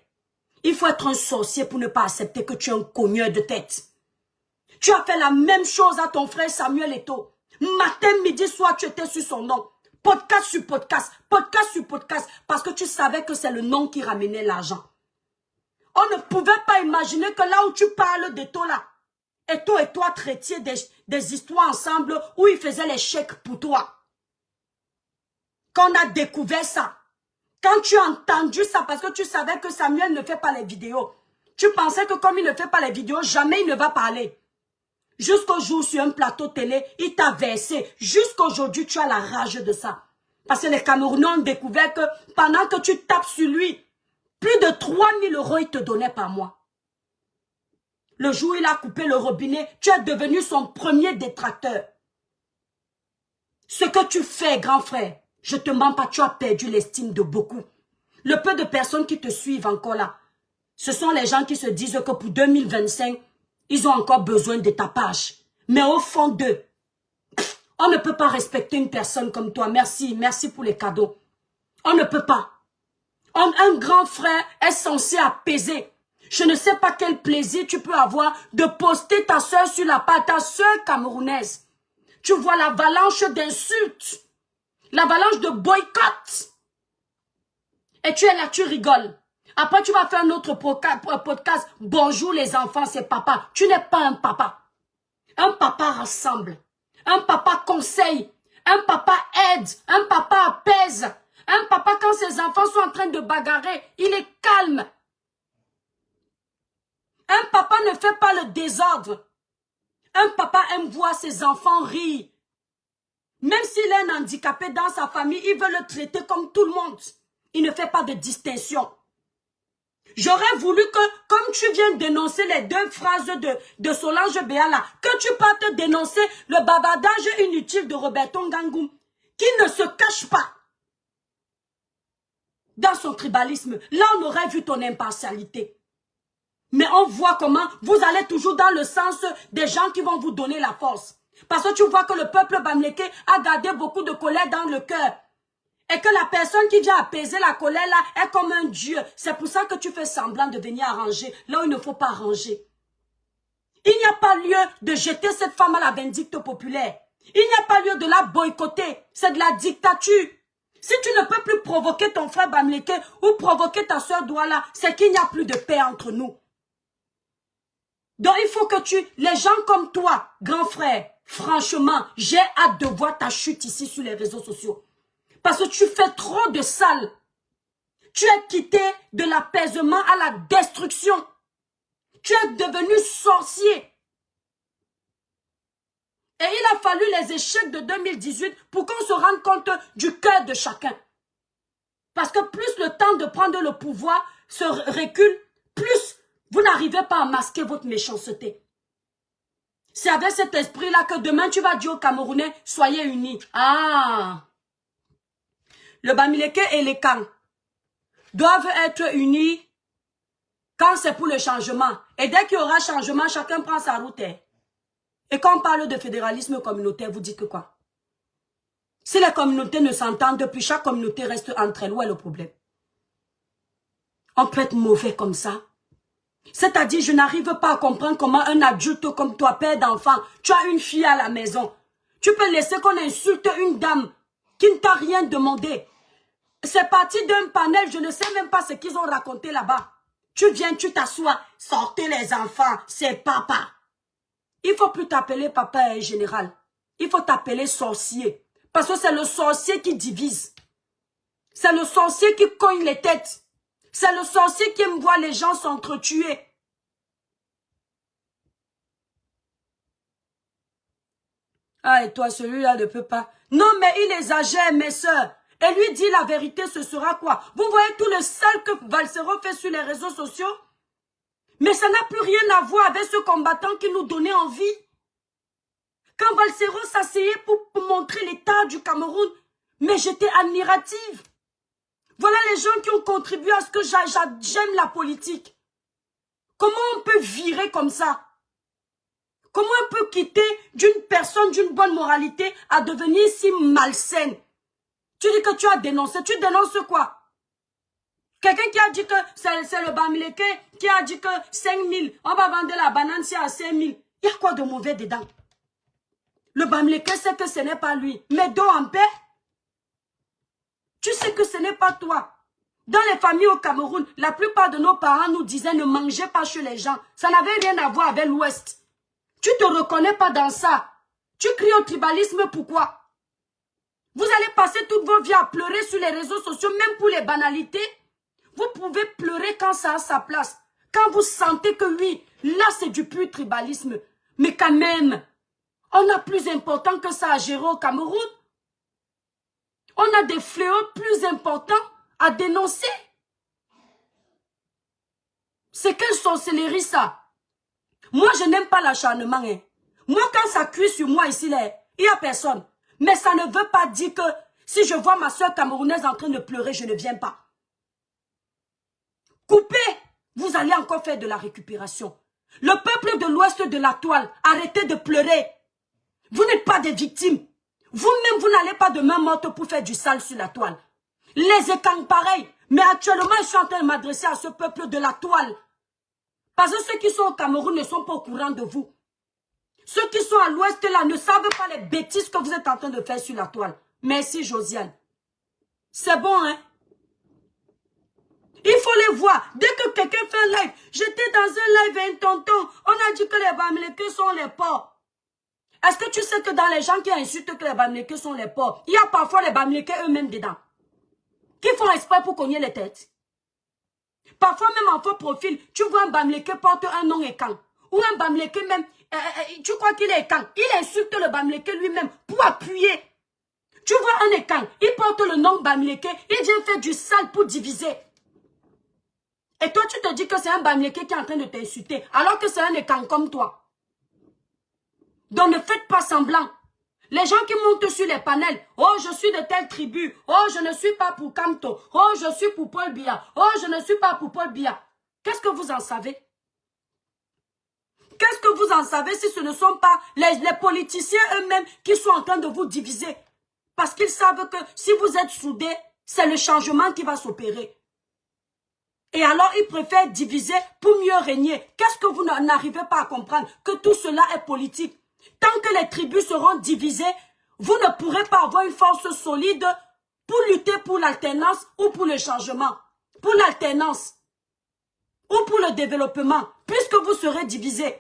il faut être un sorcier pour ne pas accepter que tu es un cogneur de tête. Tu as fait la même chose à ton frère Samuel Eto'o. Matin, midi, soir, tu étais sur son nom. Podcast sur podcast, podcast sur podcast, parce que tu savais que c'est le nom qui ramenait l'argent. On ne pouvait pas imaginer que là où tu parles d'Eto'o là, Eto'o et toi traitiez des histoires ensemble où il faisait les chèques pour toi. Quand on a découvert ça, quand tu as entendu ça, parce que tu savais que Samuel ne fait pas les vidéos, tu pensais que comme il ne fait pas les vidéos, jamais il ne va parler. Jusqu'au jour sur un plateau télé, il t'a versé. Jusqu'aujourd'hui, tu as la rage de ça. Parce que les Camerounais ont découvert que pendant que tu tapes sur lui, plus de 3000 € il te donnait par mois. Le jour où il a coupé le robinet, tu es devenu son premier détracteur. Ce que tu fais, grand frère, je te mens pas, tu as perdu l'estime de beaucoup. Le peu de personnes qui te suivent encore là, ce sont les gens qui se disent que pour 2025, ils ont encore besoin de ta page. Mais au fond d'eux, on ne peut pas respecter une personne comme toi. Merci, merci pour les cadeaux. On ne peut pas. Un grand frère est censé apaiser. Je ne sais pas quel plaisir tu peux avoir de poster ta soeur sur la page, ta soeur camerounaise. Tu vois l'avalanche d'insultes, l'avalanche de boycott. Et tu es là, tu rigoles. Après, tu vas faire un autre podcast. Bonjour les enfants, c'est papa. Tu n'es pas un papa. Un papa rassemble. Un papa conseille. Un papa aide. Un papa apaise. Un papa, quand ses enfants sont en train de bagarrer, il est calme. Un papa ne fait pas le désordre. Un papa aime voir ses enfants rire. Même s'il est un handicapé dans sa famille, il veut le traiter comme tout le monde. Il ne fait pas de distinction. J'aurais voulu que, comme tu viens dénoncer les 2 phrases de Solange Béala, que tu partes dénoncer le bavardage inutile de Roberto Ngangou, qui ne se cache pas dans son tribalisme. Là, on aurait vu ton impartialité. Mais on voit comment vous allez toujours dans le sens des gens qui vont vous donner la force. Parce que tu vois que le peuple bamléké a gardé beaucoup de colère dans le cœur. Et que la personne qui vient apaiser la colère là est comme un dieu. C'est pour ça que tu fais semblant de venir arranger là où il ne faut pas arranger. Il n'y a pas lieu de jeter cette femme à la vindicte populaire. Il n'y a pas lieu de la boycotter. C'est de la dictature. Si tu ne peux plus provoquer ton frère Bamléké ou provoquer ta soeur Douala, c'est qu'il n'y a plus de paix entre nous. Donc il faut que les gens comme toi, grand frère, franchement, j'ai hâte de voir ta chute ici sur les réseaux sociaux. Parce que tu fais trop de sale. Tu es quitté de l'apaisement à la destruction. Tu es devenu sorcier. Et il a fallu les échecs de 2018 pour qu'on se rende compte du cœur de chacun. Parce que plus le temps de prendre le pouvoir se recule, plus vous n'arrivez pas à masquer votre méchanceté. C'est avec cet esprit-là que demain tu vas dire aux Camerounais, soyez unis. Ah! Le Bamileke et les Kang doivent être unis quand c'est pour le changement. Et dès qu'il y aura changement, chacun prend sa route. Et quand on parle de fédéralisme communautaire, vous dites que quoi? Si les communautés ne s'entendent plus, chaque communauté reste entre elles. Où est le problème? On peut être mauvais comme ça. C'est-à-dire, je n'arrive pas à comprendre comment un adulte comme toi, père d'enfant, tu as une fille à la maison. Tu peux laisser qu'on insulte une dame qui ne t'a rien demandé. C'est parti d'un panel, je ne sais même pas ce qu'ils ont raconté là-bas. Tu viens, tu t'assois, sortez les enfants, c'est papa. Il ne faut plus t'appeler papa général. Il faut t'appeler sorcier. Parce que c'est le sorcier qui divise. C'est le sorcier qui cogne les têtes. C'est le sorcier qui aime voir les gens s'entretuer. Ah, et toi, celui-là ne peut pas. Non, mais il exagère, mes soeurs. Et lui dit la vérité, ce sera quoi? Vous voyez tout le sale que Valsero fait sur les réseaux sociaux? Mais ça n'a plus rien à voir avec ce combattant qui nous donnait envie. Quand Valsero s'asseyait pour montrer l'état du Cameroun, mais j'étais admirative. Voilà les gens qui ont contribué à ce que j'aime la politique. Comment on peut virer comme ça? Comment on peut quitter d'une personne d'une bonne moralité à devenir si malsaine? Tu dis que tu as dénoncé. Tu dénonces quoi? Quelqu'un qui a dit que c'est le Bamileke qui a dit que 5 000, on va vendre la banane si à 5 000. Il y a quoi de mauvais dedans? Le Bamileke sait que ce n'est pas lui. Mais dos en paix. Tu sais que ce n'est pas toi. Dans les familles au Cameroun, la plupart de nos parents nous disaient ne mangez pas chez les gens. Ça n'avait rien à voir avec l'Ouest. Tu ne te reconnais pas dans ça. Tu cries au tribalisme, pourquoi? Vous allez passer toute vos vies à pleurer sur les réseaux sociaux, même pour les banalités. Vous pouvez pleurer quand ça a sa place. Quand vous sentez que oui, là c'est du pur tribalisme. Mais quand même, on a plus important que ça à gérer au Cameroun. On a des fléaux plus importants à dénoncer. C'est quelle sorcellerie ça? Moi je n'aime pas l'acharnement. Hein. Moi quand ça cuit sur moi ici, là, il n'y a personne. Mais ça ne veut pas dire que si je vois ma soeur camerounaise en train de pleurer, je ne viens pas. Coupez, vous allez encore faire de la récupération. Le peuple de l'Ouest de la toile, arrêtez de pleurer. Vous n'êtes pas des victimes. Vous-même, vous n'allez pas de main morte pour faire du sale sur la toile. Les écangs pareil. Mais actuellement, je suis en train de m'adresser à ce peuple de la toile. Parce que ceux qui sont au Cameroun ne sont pas au courant de vous. Ceux qui sont à l'Ouest là ne savent pas les bêtises que vous êtes en train de faire sur la toile. Merci Josiane. C'est bon, hein? Il faut les voir. Dès que quelqu'un fait un live, j'étais dans un live avec un tonton, on a dit que les Bamileke sont les pauvres. Est-ce que tu sais que dans les gens qui insultent que les Bamileke sont les pauvres, il y a parfois les Bamileke eux-mêmes dedans, qui font exprès pour cogner les têtes. Parfois même en faux profil, tu vois un Bamileke porte un nom écan. Ou un Bamileke même, tu crois qu'il est écan. Il insulte le Bamileke lui-même pour appuyer. Tu vois un écan, il porte le nom Bamileke, il vient faire du sale pour diviser. Et toi, tu te dis que c'est un Bamileke qui est en train de t'insulter, alors que c'est un écan comme toi. Donc ne faites pas semblant. Les gens qui montent sur les panels, oh je suis de telle tribu, oh je ne suis pas pour Kamto, oh je suis pour Paul Biya, oh je ne suis pas pour Paul Biya. Qu'est-ce que vous en savez? Qu'est-ce que vous en savez si ce ne sont pas les politiciens eux-mêmes qui sont en train de vous diviser? Parce qu'ils savent que si vous êtes soudés, c'est le changement qui va s'opérer. Et alors, ils préfèrent diviser pour mieux régner. Qu'est-ce que vous n'arrivez pas à comprendre? Que tout cela est politique. Tant que les tribus seront divisées, vous ne pourrez pas avoir une force solide pour lutter pour l'alternance ou pour le changement. Pour l'alternance ou pour le développement, puisque vous serez divisés.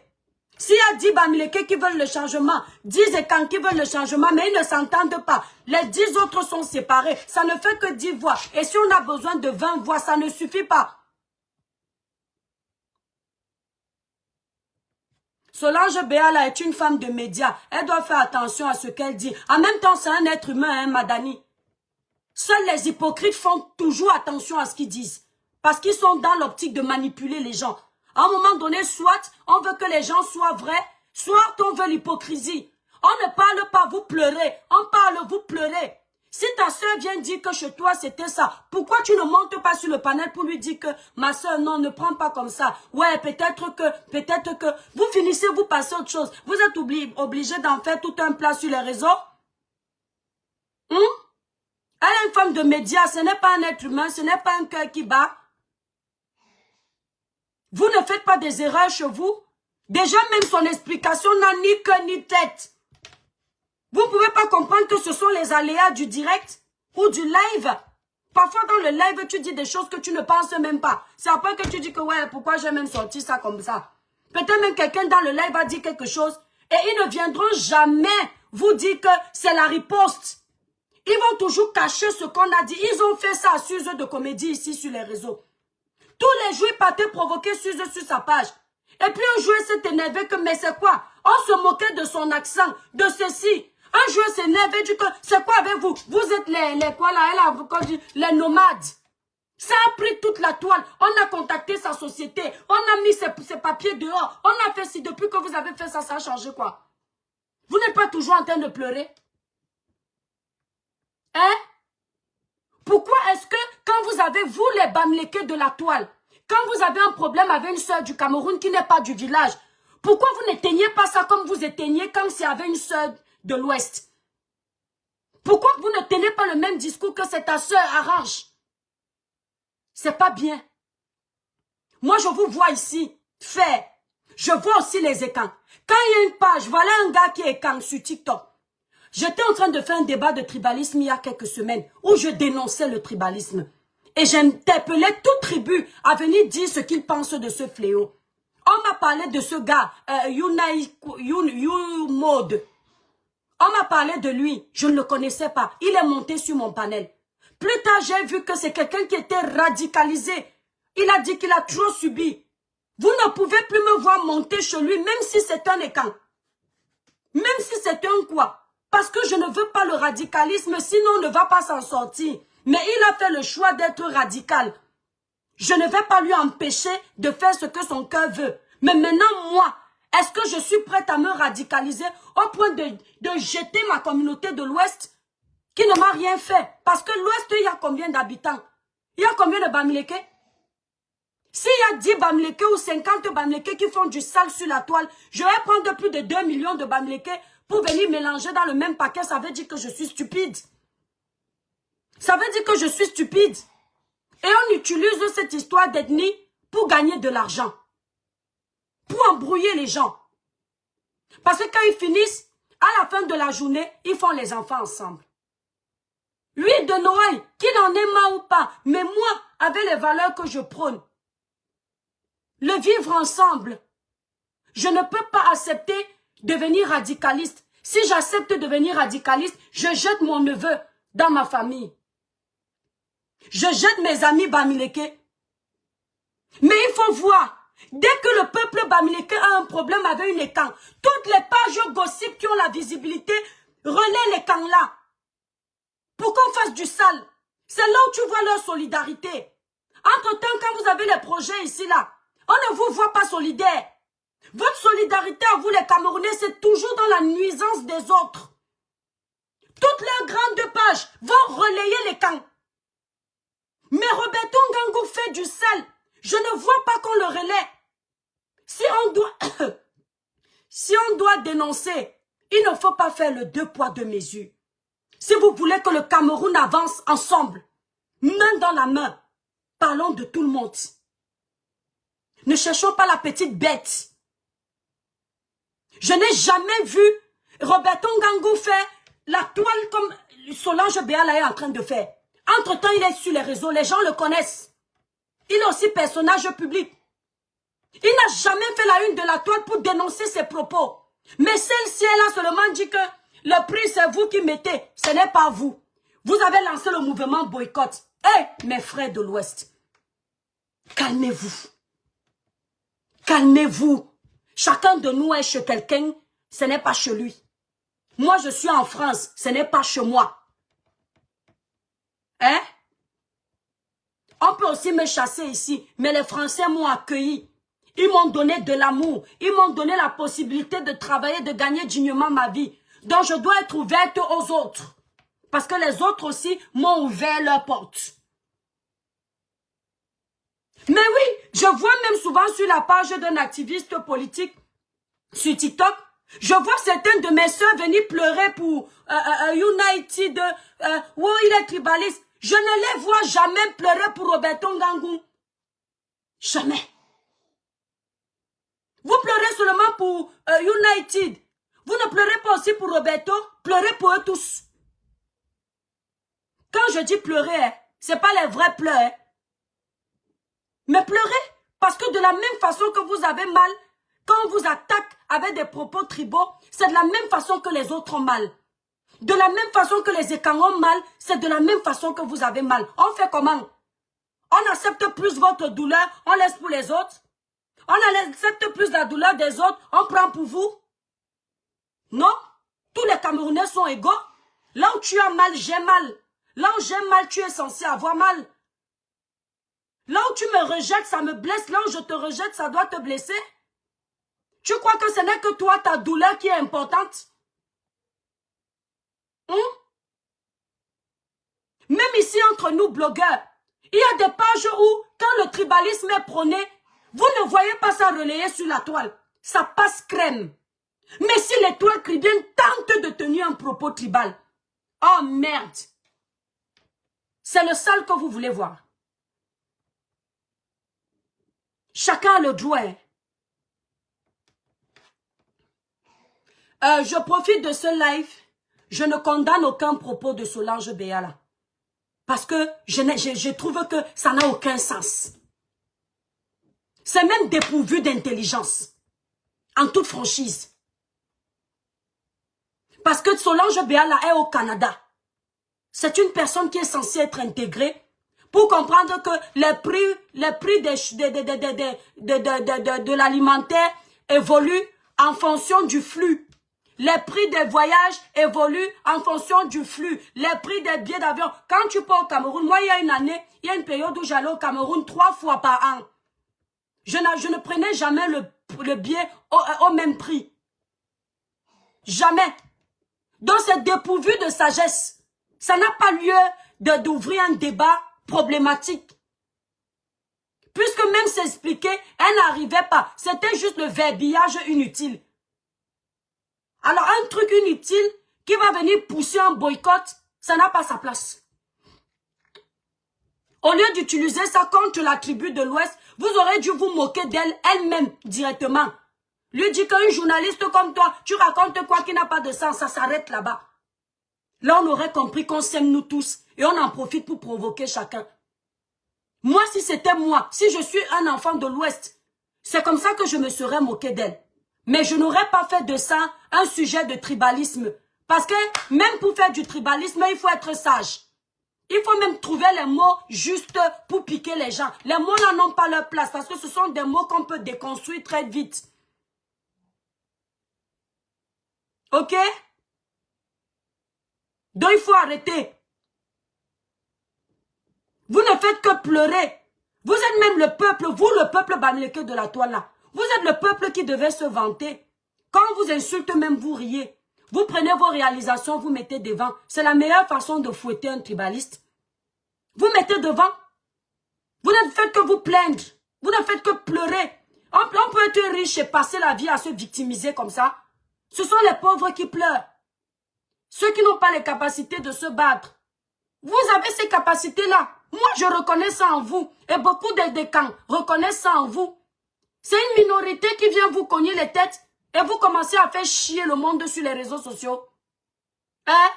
S'il y a 10 Bamileke qui veulent le changement, 10 Ekans qui veulent le changement, mais ils ne s'entendent pas. Les 10 autres sont séparés. Ça ne fait que 10 voix. Et si on a besoin de 20 voix, ça ne suffit pas. Solange Béala est une femme de médias. Elle doit faire attention à ce qu'elle dit. En même temps, c'est un être humain, hein, Madani. Seuls les hypocrites font toujours attention à ce qu'ils disent. Parce qu'ils sont dans l'optique de manipuler les gens. À un moment donné, soit on veut que les gens soient vrais, soit on veut l'hypocrisie. On ne parle pas, vous pleurez. On parle, vous pleurez. Si ta soeur vient dire que chez toi c'était ça, pourquoi tu ne montes pas sur le panel pour lui dire que ma soeur, non, ne prends pas comme ça. Ouais, peut-être que, vous finissez, vous passez autre chose. Vous êtes obligé d'en faire tout un plat sur les réseaux. Elle est une femme de médias, ce n'est pas un être humain, ce n'est pas un cœur qui bat. Vous ne faites pas des erreurs chez vous. Déjà, même son explication n'a ni queue ni tête. Vous ne pouvez pas comprendre que ce sont les aléas du direct ou du live. Parfois, dans le live, tu dis des choses que tu ne penses même pas. C'est après que tu dis que, ouais, pourquoi j'ai même sorti ça comme ça. Peut-être même quelqu'un dans le live va dire quelque chose et ils ne viendront jamais vous dire que c'est la riposte. Ils vont toujours cacher ce qu'on a dit. Ils ont fait ça à Suze de comédie ici sur les réseaux. Tous les jours, ils partaient provoquer Suze sur sa page. Et puis un jour, il s'est énervé que, mais c'est quoi? On se moquait de son accent, de ceci. Un jour, il s'est énervé, dit que, c'est quoi avec vous? Vous êtes les quoi là, elle a dit, les nomades. Ça a pris toute la toile. On a contacté sa société. On a mis ses papiers dehors. On a fait si depuis que vous avez fait ça, ça a changé quoi? Vous n'êtes pas toujours en train de pleurer? Hein? Pourquoi est-ce que quand vous avez, vous les Bamileke de la toile, quand vous avez un problème avec une soeur du Cameroun qui n'est pas du village, Pourquoi vous n'éteignez pas ça comme vous éteignez quand c'est avec une sœur de l'Ouest? Pourquoi vous ne tenez pas le même discours que c'est ta sœur arrange? C'est pas bien. Moi, je vous vois ici faire. Je vois aussi les écrans. Quand il y a une page, voilà un gars qui est écran sur TikTok. J'étais en train de faire un débat de tribalisme il y a quelques semaines où je dénonçais le tribalisme. Et j'interpellais toute tribu à venir dire ce qu'il pense de ce fléau. On m'a parlé de ce gars, Mode. On m'a parlé de lui, je ne le connaissais pas. Il est monté sur mon panel. Plus tard, j'ai vu que c'est quelqu'un qui était radicalisé. Il a dit qu'il a trop subi. Vous ne pouvez plus me voir monter chez lui, même si c'est un écan. Même si c'est un quoi. Parce que je ne veux pas le radicalisme, sinon on ne va pas s'en sortir. Mais il a fait le choix d'être radical. Je ne vais pas lui empêcher de faire ce que son cœur veut. Mais maintenant, moi, est-ce que je suis prête à me radicaliser au point de jeter ma communauté de l'Ouest qui ne m'a rien fait? Parce que l'Ouest, il y a combien d'habitants? Il y a combien de Bamileke? S'il y a 10 Bamileke ou 50 Bamileke qui font du sale sur la toile, je vais prendre plus de 2 millions de Bamileke pour venir mélanger dans le même paquet. Ça veut dire que je suis stupide. Ça veut dire que je suis stupide. Et on utilise cette histoire d'ethnie pour gagner de l'argent. Pour embrouiller les gens. Parce que quand ils finissent, à la fin de la journée, ils font les enfants ensemble. Lui de Noël, qu'il en ait marre ou pas, mais moi, avec les valeurs que je prône, le vivre ensemble, je ne peux pas accepter de devenir radicaliste. Si j'accepte de devenir radicaliste, je jette mon neveu dans ma famille. Je jette mes amis Bamileke. Mais il faut voir, dès que le peuple Bamileke a un problème avec une écan, toutes les pages gossip qui ont la visibilité relaient l'écan là. Pour qu'on fasse du sale. C'est là où tu vois leur solidarité. Entre-temps, quand vous avez les projets ici là, on ne vous voit pas solidaire. Votre solidarité à vous les Camerounais, c'est toujours dans la nuisance des autres. Toutes leurs grandes pages vont relayer les camps. Mais Roberto Ngangou fait du sale. Je ne vois pas qu'on le relaie. Si on doit dénoncer, il ne faut pas faire le 2 poids 2 mesures. Si vous voulez que le Cameroun avance ensemble, main dans la main, parlons de tout le monde. Ne cherchons pas la petite bête. Je n'ai jamais vu Roberto Ngangou faire la toile comme Solange Béala est en train de faire. Entre-temps, il est sur les réseaux, les gens le connaissent. Il est aussi personnage public. Il n'a jamais fait la une de la toile pour dénoncer ses propos. Mais celle-ci, elle a seulement dit que le prix, c'est vous qui mettez, ce n'est pas vous. Vous avez lancé le mouvement boycott. Mes frères de l'Ouest, calmez-vous. Calmez-vous. Chacun de nous est chez quelqu'un, ce n'est pas chez lui. Moi, je suis en France, ce n'est pas chez moi. On peut aussi me chasser ici, mais les Français m'ont accueilli. Ils m'ont donné de l'amour. Ils m'ont donné la possibilité de travailler, de gagner dignement ma vie. Donc, je dois être ouverte aux autres. Parce que les autres aussi m'ont ouvert leurs portes. Mais oui, je vois même souvent sur la page d'un activiste politique sur TikTok, je vois certaines de mes soeurs venir pleurer pour United, il est tribaliste. Je ne les vois jamais pleurer pour Roberto Ngangou. Jamais. Vous pleurez seulement pour United. Vous ne pleurez pas aussi pour Roberto. Pleurez pour eux tous. Quand je dis pleurer, ce n'est pas les vrais pleurs. Mais pleurez, parce que de la même façon que vous avez mal, quand on vous attaque avec des propos tribaux, c'est de la même façon que les autres ont mal. De la même façon que les écans ont mal, c'est de la même façon que vous avez mal. On fait comment? On accepte plus votre douleur, on laisse pour les autres? On accepte plus la douleur des autres, on prend pour vous? Non? Tous les Camerounais sont égaux. Là où tu as mal, j'ai mal. Là où j'ai mal, tu es censé avoir mal. Là où tu me rejettes, ça me blesse. Là où je te rejette, ça doit te blesser. Tu crois que ce n'est que toi, ta douleur qui est importante? Même ici, entre nous, blogueurs, il y a des pages où, quand le tribalisme est prôné, vous ne voyez pas ça relayé sur la toile. ça passe crème. Mais si l'étoile chrétienne tente de tenir un propos tribal, oh merde, c'est le seul que vous voulez voir. Chacun a le droit. Je profite de ce live. Je ne condamne aucun propos de Solange Béala. Parce que je trouve que ça n'a aucun sens. C'est même dépourvu d'intelligence. En toute franchise. Parce que Solange Béala est au Canada. C'est une personne qui est censée être intégrée pour comprendre que les prix de l'alimentaire évoluent en fonction du flux. Les prix des voyages évoluent en fonction du flux. Les prix des billets d'avion. Quand tu pars au Cameroun, moi il y a une année, il y a une période où j'allais au Cameroun 3 fois par an. Je ne prenais jamais le billet au même prix. Jamais. Donc c'est dépourvu de sagesse. Ça n'a pas lieu d'ouvrir un débat problématique. Puisque même s'expliquer, elle n'arrivait pas. C'était juste le verbillage inutile. Alors un truc inutile qui va venir pousser un boycott, ça n'a pas sa place. Au lieu d'utiliser ça contre la tribu de l'Ouest, vous aurez dû vous moquer d'elle elle-même directement. Lui dit qu'un journaliste comme toi, tu racontes quoi qui n'a pas de sens, ça s'arrête là-bas. Là, on aurait compris qu'on s'aime nous tous et on en profite pour provoquer chacun. Moi, si c'était moi, si je suis un enfant de l'Ouest, c'est comme ça que je me serais moqué d'elle. Mais je n'aurais pas fait de ça un sujet de tribalisme. Parce que même pour faire du tribalisme, il faut être sage. Il faut même trouver les mots justes pour piquer les gens. Les mots là n'ont pas leur place parce que ce sont des mots qu'on peut déconstruire très vite. Ok? Donc il faut arrêter. Vous ne faites que pleurer. Vous êtes même le peuple, vous le peuple bamléké de la toile là. Vous êtes le peuple qui devait se vanter. Quand on vous insulte, même vous riez. Vous prenez vos réalisations, vous mettez devant. C'est la meilleure façon de fouetter un tribaliste. Vous mettez devant. Vous ne faites que vous plaindre. Vous ne faites que pleurer. On peut être riche et passer la vie à se victimiser comme ça. Ce sont les pauvres qui pleurent. Ceux qui n'ont pas les capacités de se battre. Vous avez ces capacités-là. Moi, je reconnais ça en vous. Et beaucoup des camps reconnaissent ça en vous. C'est une minorité qui vient vous cogner les têtes et vous commencez à faire chier le monde sur les réseaux sociaux. Hein?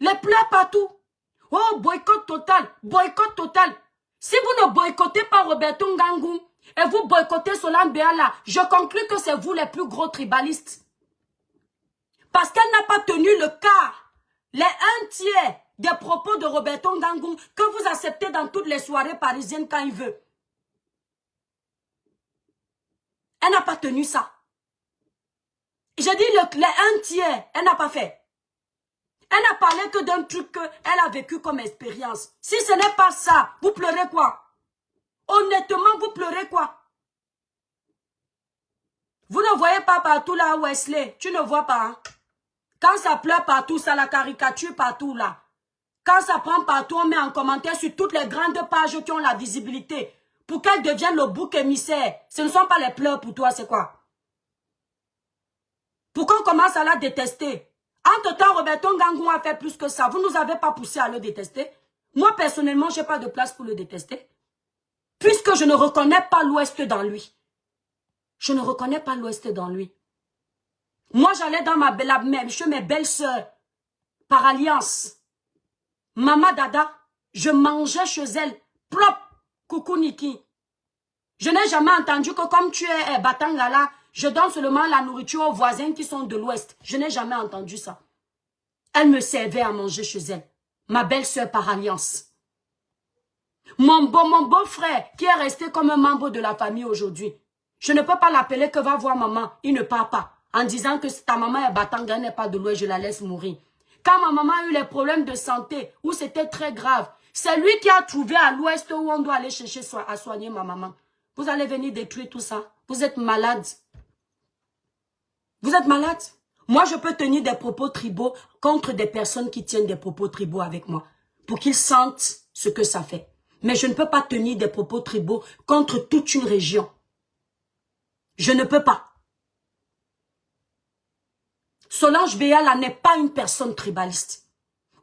Les pleurs partout. Oh, boycott total. Boycott total. Si vous ne boycottez pas Roberto Ngangou et vous boycottez Solange Béala, je conclus que c'est vous les plus gros tribalistes. Parce qu'elle n'a pas tenu le quart, les 1/3 des propos de Roberto Ngangou que vous acceptez dans toutes les soirées parisiennes quand il veut. Elle n'a pas tenu ça. J'ai dit les 1/3, elle n'a pas fait. Elle n'a parlé que d'un truc qu'elle a vécu comme expérience. Si ce n'est pas ça, vous pleurez quoi? Honnêtement, vous pleurez quoi? Vous ne voyez pas partout là, Wesley? Tu ne vois pas, hein? Quand ça pleure partout, ça la caricature partout là. Quand ça prend partout, on met en commentaire sur toutes les grandes pages qui ont la visibilité. Pour qu'elle devienne le bouc émissaire. Ce ne sont pas les pleurs pour toi, c'est quoi? Pourquoi on commence à la détester? Entre-temps, Roberto Ngangou a fait plus que ça. Vous ne nous avez pas poussé à le détester. Moi, personnellement, je n'ai pas de place pour le détester. Puisque je ne reconnais pas l'Ouest dans lui. Je ne reconnais pas l'Ouest dans lui. Moi, j'allais dans chez mes belles-sœurs. Par alliance. Maman Dada, je mangeais chez elle. Propre. Coucou Niki. Je n'ai jamais entendu que comme tu es Batangala, je donne seulement la nourriture aux voisins qui sont de l'Ouest. Je n'ai jamais entendu ça. Elle me servait à manger chez elle. Ma belle-sœur par alliance. Mon beau-frère qui est resté comme un membre de la famille aujourd'hui. Je ne peux pas l'appeler que va voir maman. Il ne part pas. En disant que ta maman est Batanga, n'est pas de l'Ouest, je la laisse mourir. Quand ma maman a eu les problèmes de santé, où c'était très grave, c'est lui qui a trouvé à l'Ouest où on doit aller chercher à soigner ma maman. Vous allez venir détruire tout ça. Vous êtes malade. Vous êtes malade. Moi, je peux tenir des propos tribaux contre des personnes qui tiennent des propos tribaux avec moi. Pour qu'ils sentent ce que ça fait. Mais je ne peux pas tenir des propos tribaux contre toute une région. Je ne peux pas. Solange Béala n'est pas une personne tribaliste.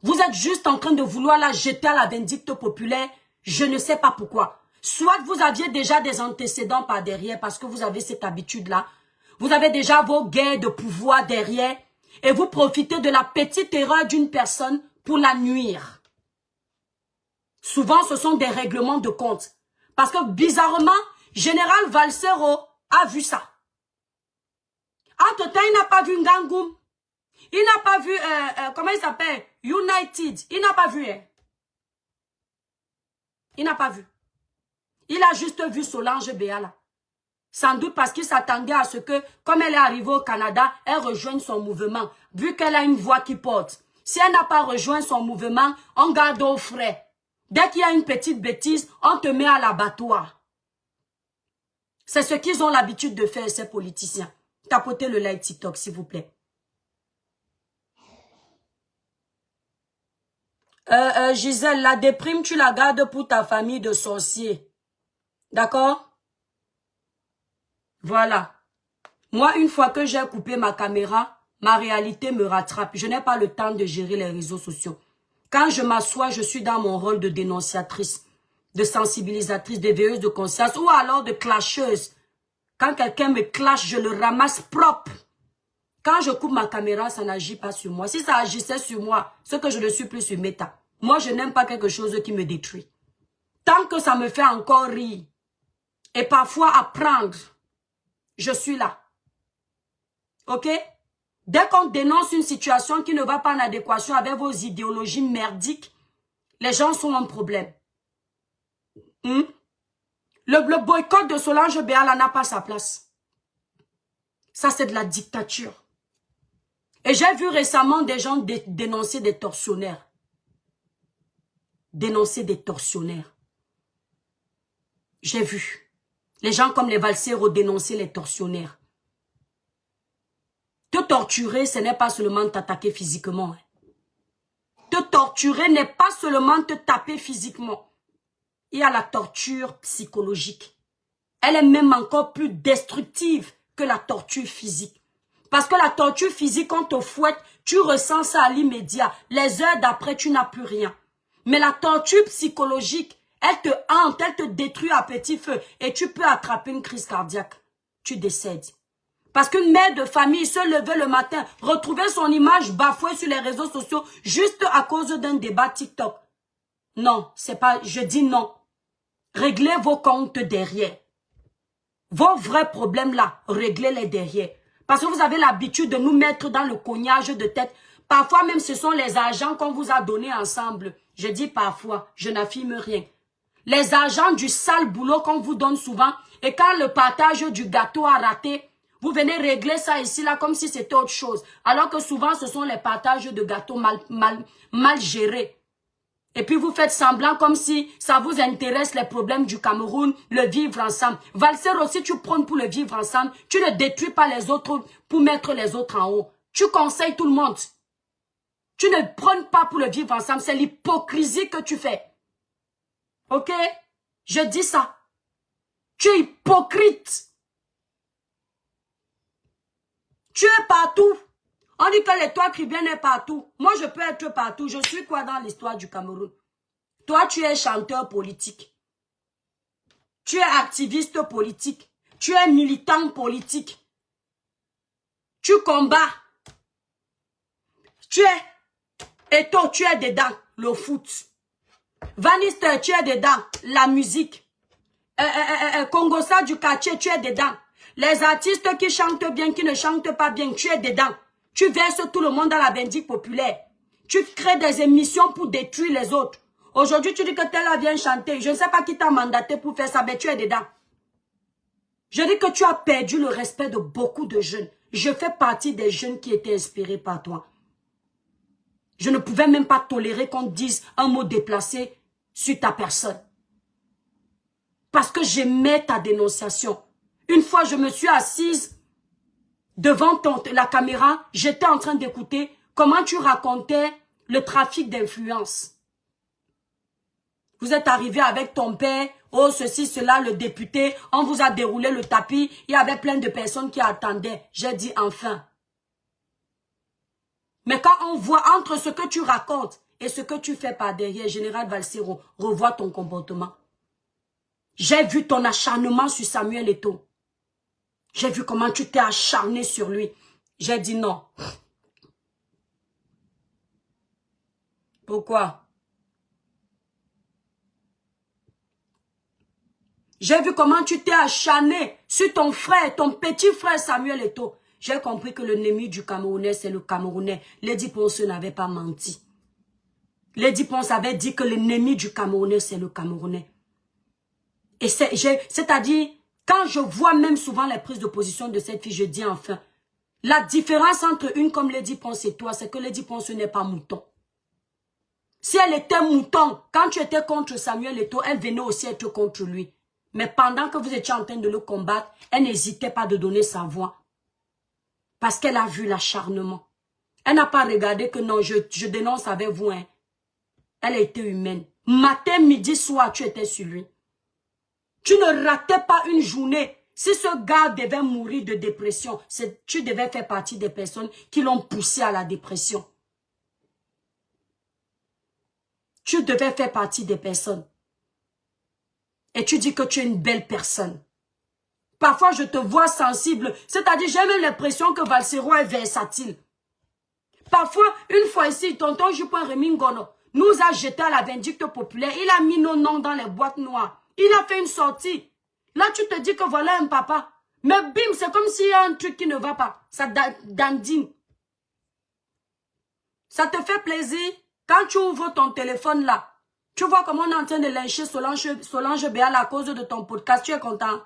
Vous êtes juste en train de vouloir la jeter à la vindicte populaire. Je ne sais pas pourquoi. Soit vous aviez déjà des antécédents par derrière parce que vous avez cette habitude-là. Vous avez déjà vos guerres de pouvoir derrière et vous profitez de la petite erreur d'une personne pour la nuire. Souvent, ce sont des règlements de compte. Parce que bizarrement, Général Valsero a vu ça. Entre-temps, il n'a pas vu Ngangoum. Il n'a pas vu, comment il s'appelle? United. Il n'a pas vu. Hein. Il n'a pas vu. Il a juste vu Solange Béala. Sans doute parce qu'il s'attendait à ce que, comme elle est arrivée au Canada, elle rejoigne son mouvement. Vu qu'elle a une voix qui porte. Si elle n'a pas rejoint son mouvement, on garde au frais. Dès qu'il y a une petite bêtise, on te met à l'abattoir. C'est ce qu'ils ont l'habitude de faire, ces politiciens. Tapotez le like TikTok, s'il vous plaît. Gisèle, la déprime, tu la gardes pour ta famille de sorciers. D'accord? Voilà. Moi, une fois que j'ai coupé ma caméra, ma réalité me rattrape. Je n'ai pas le temps de gérer les réseaux sociaux. Quand je m'assois, je suis dans mon rôle de dénonciatrice, de sensibilisatrice, d'éveilleuse de conscience ou alors de clasheuse. Quand quelqu'un me clash, je le ramasse propre. Quand je coupe ma caméra, ça n'agit pas sur moi. Si ça agissait sur moi, ce que je ne suis plus sur Meta. Moi, je n'aime pas quelque chose qui me détruit. Tant que ça me fait encore rire et parfois apprendre, je suis là. Ok? Dès qu'on dénonce une situation qui ne va pas en adéquation avec vos idéologies merdiques, les gens sont en problème. Le boycott de Solange Béala n'a pas sa place. Ça, c'est de la dictature. Et j'ai vu récemment des gens dénoncer des tortionnaires. Dénoncer des tortionnaires. J'ai vu. Les gens comme les Valsero dénoncer les tortionnaires. Te torturer, ce n'est pas seulement t'attaquer physiquement. Te torturer n'est pas seulement te taper physiquement. Il y a la torture psychologique. Elle est même encore plus destructive que la torture physique. Parce que la torture physique, on te fouette, tu ressens ça à l'immédiat. Les heures d'après, tu n'as plus rien. Mais la torture psychologique, elle te hante, elle te détruit à petit feu. Et tu peux attraper une crise cardiaque. Tu décèdes. Parce qu'une mère de famille se levait le matin, retrouver son image bafouée sur les réseaux sociaux juste à cause d'un débat TikTok. Non, c'est pas, je dis non. Réglez vos comptes derrière. Vos vrais problèmes là, réglez-les derrière. Parce que vous avez l'habitude de nous mettre dans le cognage de tête. Parfois même ce sont les argents qu'on vous a donnés ensemble. Je dis parfois, je n'affirme rien. Les argents du sale boulot qu'on vous donne souvent. Et quand le partage du gâteau a raté, vous venez régler ça ici là comme si c'était autre chose. Alors que souvent ce sont les partages de gâteaux mal gérés. Et puis vous faites semblant comme si ça vous intéresse les problèmes du Cameroun, le vivre ensemble. Valsero, si tu prônes pour le vivre ensemble, tu ne détruis pas les autres pour mettre les autres en haut. Tu conseilles tout le monde. Tu ne prônes pas pour le vivre ensemble, c'est l'hypocrisie que tu fais. Ok? Je dis ça. Tu es hypocrite. Tu es partout. On dit que l'étoile chrétienne est partout. Moi, je peux être partout. Je suis quoi dans l'histoire du Cameroun? Toi, tu es chanteur politique. Tu es activiste politique. Tu es militant politique. Tu combats. Tu es... Et toi, tu es dedans. Le foot. Vanister, tu es dedans. La musique. Congossa du quartier, tu es dedans. Les artistes qui chantent bien, qui ne chantent pas bien, tu es dedans. Tu verses tout le monde dans la vindicte populaire. Tu crées des émissions pour détruire les autres. Aujourd'hui, tu dis que tel vient chanter. Je ne sais pas qui t'a mandaté pour faire ça, mais tu es dedans. Je dis que tu as perdu le respect de beaucoup de jeunes. Je fais partie des jeunes qui étaient inspirés par toi. Je ne pouvais même pas tolérer qu'on dise un mot déplacé sur ta personne. Parce que j'aimais ta dénonciation. Une fois, je me suis assise devant la caméra, j'étais en train d'écouter comment tu racontais le trafic d'influence. Vous êtes arrivé avec ton père, oh ceci, cela, le député, on vous a déroulé le tapis, il y avait plein de personnes qui attendaient. J'ai dit enfin. Mais quand on voit entre ce que tu racontes et ce que tu fais par derrière, Général Valsero, revois ton comportement. J'ai vu ton acharnement sur Samuel Eto'o. J'ai vu comment tu t'es acharné sur lui. J'ai dit non. Pourquoi? J'ai vu comment tu t'es acharné sur ton frère, ton petit frère Samuel Eto'o. J'ai compris que l'ennemi du Camerounais, c'est le Camerounais. Lady Ponce n'avait pas menti. Lady Ponce avait dit que l'ennemi du Camerounais, c'est le Camerounais. Et c'est-à-dire, quand je vois même souvent les prises de position de cette fille, je dis enfin, la différence entre une comme Lady Ponce et toi, c'est que Lady Ponce n'est pas mouton. Si elle était mouton, quand tu étais contre Samuel Eto'o, elle venait aussi être contre lui. Mais pendant que vous étiez en train de le combattre, elle n'hésitait pas de donner sa voix. Parce qu'elle a vu l'acharnement. Elle n'a pas regardé que non, je dénonce avec vous. Hein. Elle a été humaine. Matin, midi, soir, tu étais sur lui. Tu ne ratais pas une journée. Si ce gars devait mourir de dépression, tu devais faire partie des personnes qui l'ont poussé à la dépression. Tu devais faire partie des personnes. Et tu dis que tu es une belle personne. Parfois, je te vois sensible. C'est-à-dire, j'ai même l'impression que Valsero est versatile. Parfois, une fois ici, tonton Jupon Remingono nous a jeté à la vindicte populaire. Il a mis nos noms dans les boîtes noires. Il a fait une sortie. Là, tu te dis que voilà un papa. Mais bim, c'est comme s'il y a un truc qui ne va pas. Ça dandine. Ça te fait plaisir. Quand tu ouvres ton téléphone là, tu vois comment on est en train de lyncher Solange Béal à cause de ton podcast. Tu es content?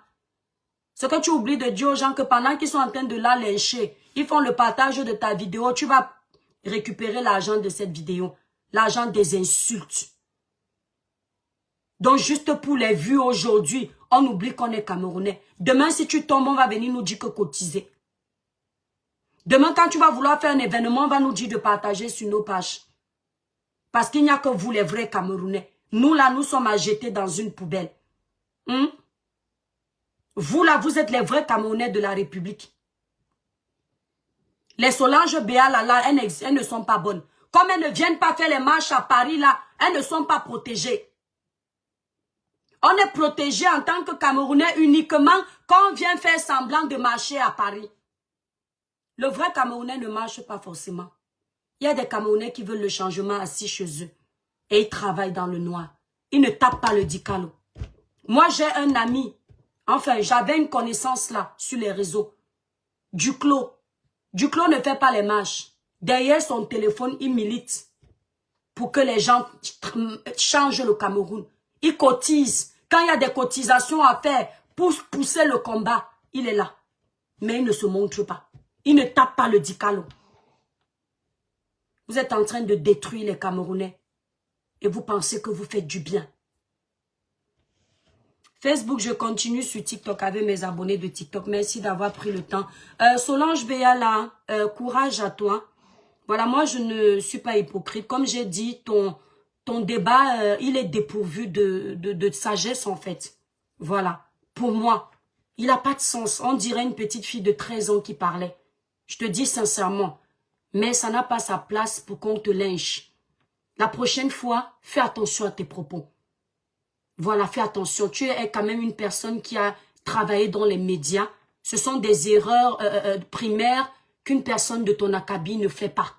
Ce que tu oublies de dire aux gens que pendant qu'ils sont en train de la lyncher, ils font le partage de ta vidéo, tu vas récupérer l'argent de cette vidéo. L'argent des insultes. Donc juste pour les vues aujourd'hui, on oublie qu'on est Camerounais. Demain, si tu tombes, on va venir nous dire que cotiser. Demain, quand tu vas vouloir faire un événement, on va nous dire de partager sur nos pages. Parce qu'il n'y a que vous, les vrais Camerounais. Nous, là, nous sommes à jeter dans une poubelle. Vous, là, vous êtes les vrais Camerounais de la République. Les Solange Béal, là, elles ne sont pas bonnes. Comme elles ne viennent pas faire les marches à Paris, là, elles ne sont pas protégées. On est protégé en tant que Camerounais uniquement quand on vient faire semblant de marcher à Paris. Le vrai Camerounais ne marche pas forcément. Il y a des Camerounais qui veulent le changement assis chez eux. Et ils travaillent dans le noir. Ils ne tapent pas le dicalo. Moi, j'ai un ami. Enfin, j'avais une connaissance là, sur les réseaux. Duclos. Duclos ne fait pas les marches. Derrière son téléphone, il milite. Pour que les gens changent le Cameroun. Il cotise. Quand il y a des cotisations à faire pour pousser le combat, il est là. Mais il ne se montre pas. Il ne tape pas le dicalo. Vous êtes en train de détruire les Camerounais. Et vous pensez que vous faites du bien. Facebook, je continue sur TikTok avec mes abonnés de TikTok. Merci d'avoir pris le temps. Solange Béala, courage à toi. Voilà, moi, je ne suis pas hypocrite. Comme j'ai dit, ton débat, il est dépourvu de sagesse, en fait. Voilà. Pour moi, il n'a pas de sens. On dirait une petite fille de 13 ans qui parlait. Je te dis sincèrement. Mais ça n'a pas sa place pour qu'on te lynche. La prochaine fois, fais attention à tes propos. Voilà, fais attention. Tu es quand même une personne qui a travaillé dans les médias. Ce sont des erreurs primaires qu'une personne de ton acabit ne fait pas.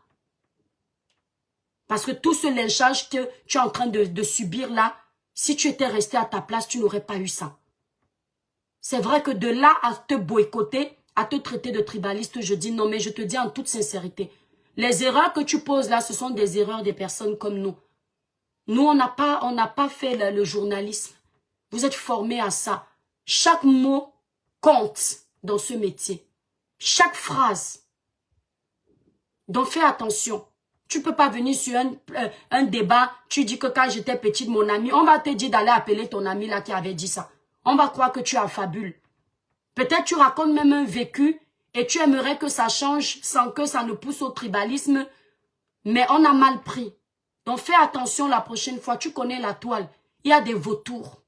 Parce que tout ce lynchage que tu es en train de subir là, si tu étais resté à ta place, tu n'aurais pas eu ça. C'est vrai que de là à te boycotter, à te traiter de tribaliste, je dis non, mais je te dis en toute sincérité. Les erreurs que tu poses là, ce sont des erreurs des personnes comme nous. Nous, on n'a pas fait le journalisme. Vous êtes formés à ça. Chaque mot compte dans ce métier. Chaque phrase. Donc, fais attention. Tu peux pas venir sur un débat, tu dis que quand j'étais petite, mon ami, on va te dire d'aller appeler ton ami là qui avait dit ça. On va croire que tu affabules. Peut-être tu racontes même un vécu et tu aimerais que ça change sans que ça ne pousse au tribalisme, mais on a mal pris. Donc fais attention la prochaine fois, tu connais la toile, il y a des vautours.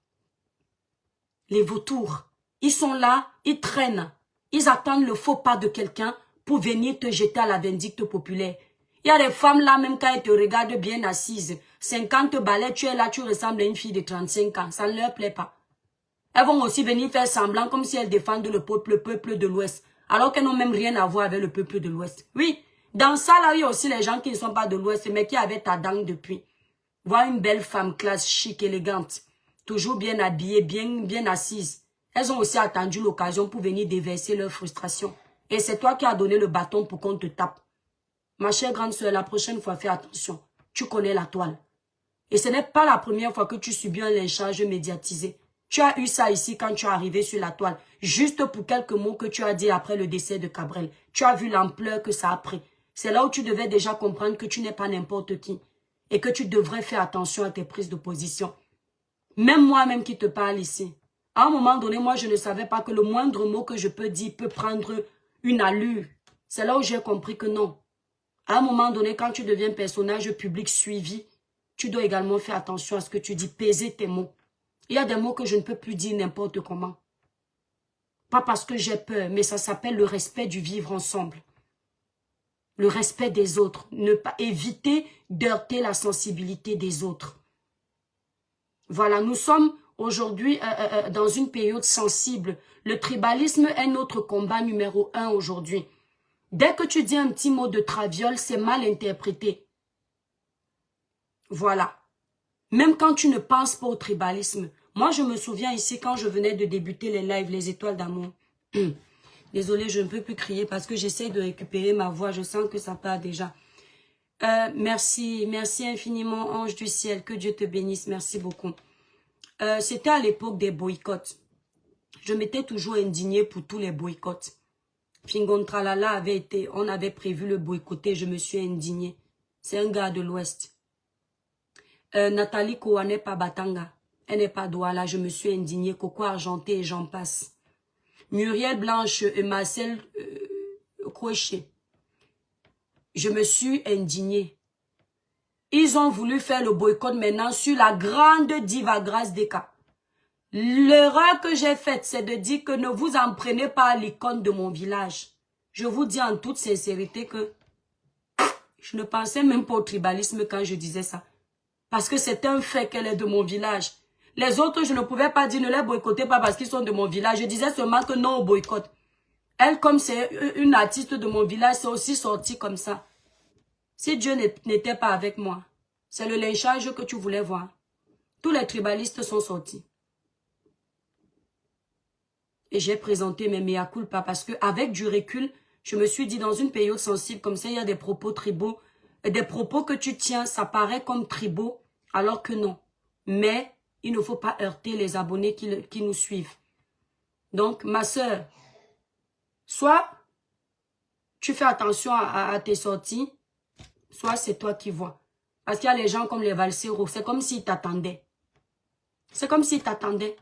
Les vautours, ils sont là, ils traînent. Ils attendent le faux pas de quelqu'un pour venir te jeter à la vindicte populaire. Il y a des femmes là, même quand elles te regardent bien assises, 50 balais, tu es là, tu ressembles à une fille de 35 ans. Ça ne leur plaît pas. Elles vont aussi venir faire semblant comme si elles défendent le peuple de l'Ouest. Alors qu'elles n'ont même rien à voir avec le peuple de l'Ouest. Oui, dans ça là, il y a aussi les gens qui ne sont pas de l'Ouest, mais qui avaient ta dent depuis. Voir une belle femme classe, chic, élégante, toujours bien habillée, bien assise. Elles ont aussi attendu l'occasion pour venir déverser leur frustration. Et c'est toi qui as donné le bâton pour qu'on te tape. Ma chère grande soeur, la prochaine fois, fais attention. Tu connais la toile. Et ce n'est pas la première fois que tu subis un lynchage médiatisé. Tu as eu ça ici quand tu es arrivé sur la toile. Juste pour quelques mots que tu as dit après le décès de Cabrel. Tu as vu l'ampleur que ça a pris. C'est là où tu devais déjà comprendre que tu n'es pas n'importe qui. Et que tu devrais faire attention à tes prises de position. Même moi-même qui te parle ici. À un moment donné, moi, je ne savais pas que le moindre mot que je peux dire peut prendre une allure. C'est là où j'ai compris que non. À un moment donné, quand tu deviens personnage public suivi, tu dois également faire attention à ce que tu dis, peser tes mots. Il y a des mots que je ne peux plus dire n'importe comment. Pas parce que j'ai peur, mais ça s'appelle le respect du vivre ensemble. Le respect des autres. Ne pas éviter d'heurter la sensibilité des autres. Voilà, nous sommes aujourd'hui dans une période sensible. Le tribalisme est notre combat numéro 1 aujourd'hui. Dès que tu dis un petit mot de traviole, c'est mal interprété. Voilà. Même quand tu ne penses pas au tribalisme. Moi, je me souviens ici, quand je venais de débuter les lives, les étoiles d'amour. Désolée, je ne peux plus crier parce que j'essaie de récupérer ma voix. Je sens que ça part déjà. Merci infiniment, ange du ciel. Que Dieu te bénisse. Merci beaucoup. C'était à l'époque des boycotts. Je m'étais toujours indignée pour tous les boycotts. Fingon Tralala avait été, on avait prévu le boycotter, je me suis indignée. C'est un gars de l'Ouest. Nathalie Kowa n'est pas Batanga. Elle n'est pas Douala, je me suis indignée. Coco Argenté et j'en passe. Muriel Blanche et Marcel Koueché. Je me suis indignée. Ils ont voulu faire le boycott maintenant sur la grande diva Grâce Deka. L'erreur que j'ai faite, c'est de dire que ne vous en prenez pas à l'icône de mon village. Je vous dis en toute sincérité que je ne pensais même pas au tribalisme quand je disais ça. Parce que c'est un fait qu'elle est de mon village. Les autres, je ne pouvais pas dire ne les boycottez pas parce qu'ils sont de mon village. Je disais seulement que non au boycott. Elle, comme c'est une artiste de mon village, c'est aussi sorti comme ça. Si Dieu n'était pas avec moi, c'est le lynchage que tu voulais voir. Tous les tribalistes sont sortis. Et j'ai présenté mes mea culpa parce que avec du recul, je me suis dit dans une période sensible comme ça, il y a des propos tribaux. Et des propos que tu tiens, ça paraît comme tribaux, alors que non. Mais il ne faut pas heurter les abonnés qui nous suivent. Donc, ma soeur, soit tu fais attention à tes sorties, soit c'est toi qui vois. Parce qu'il y a les gens comme les valseros, c'est comme s'ils t'attendaient. C'est comme s'ils t'attendaient.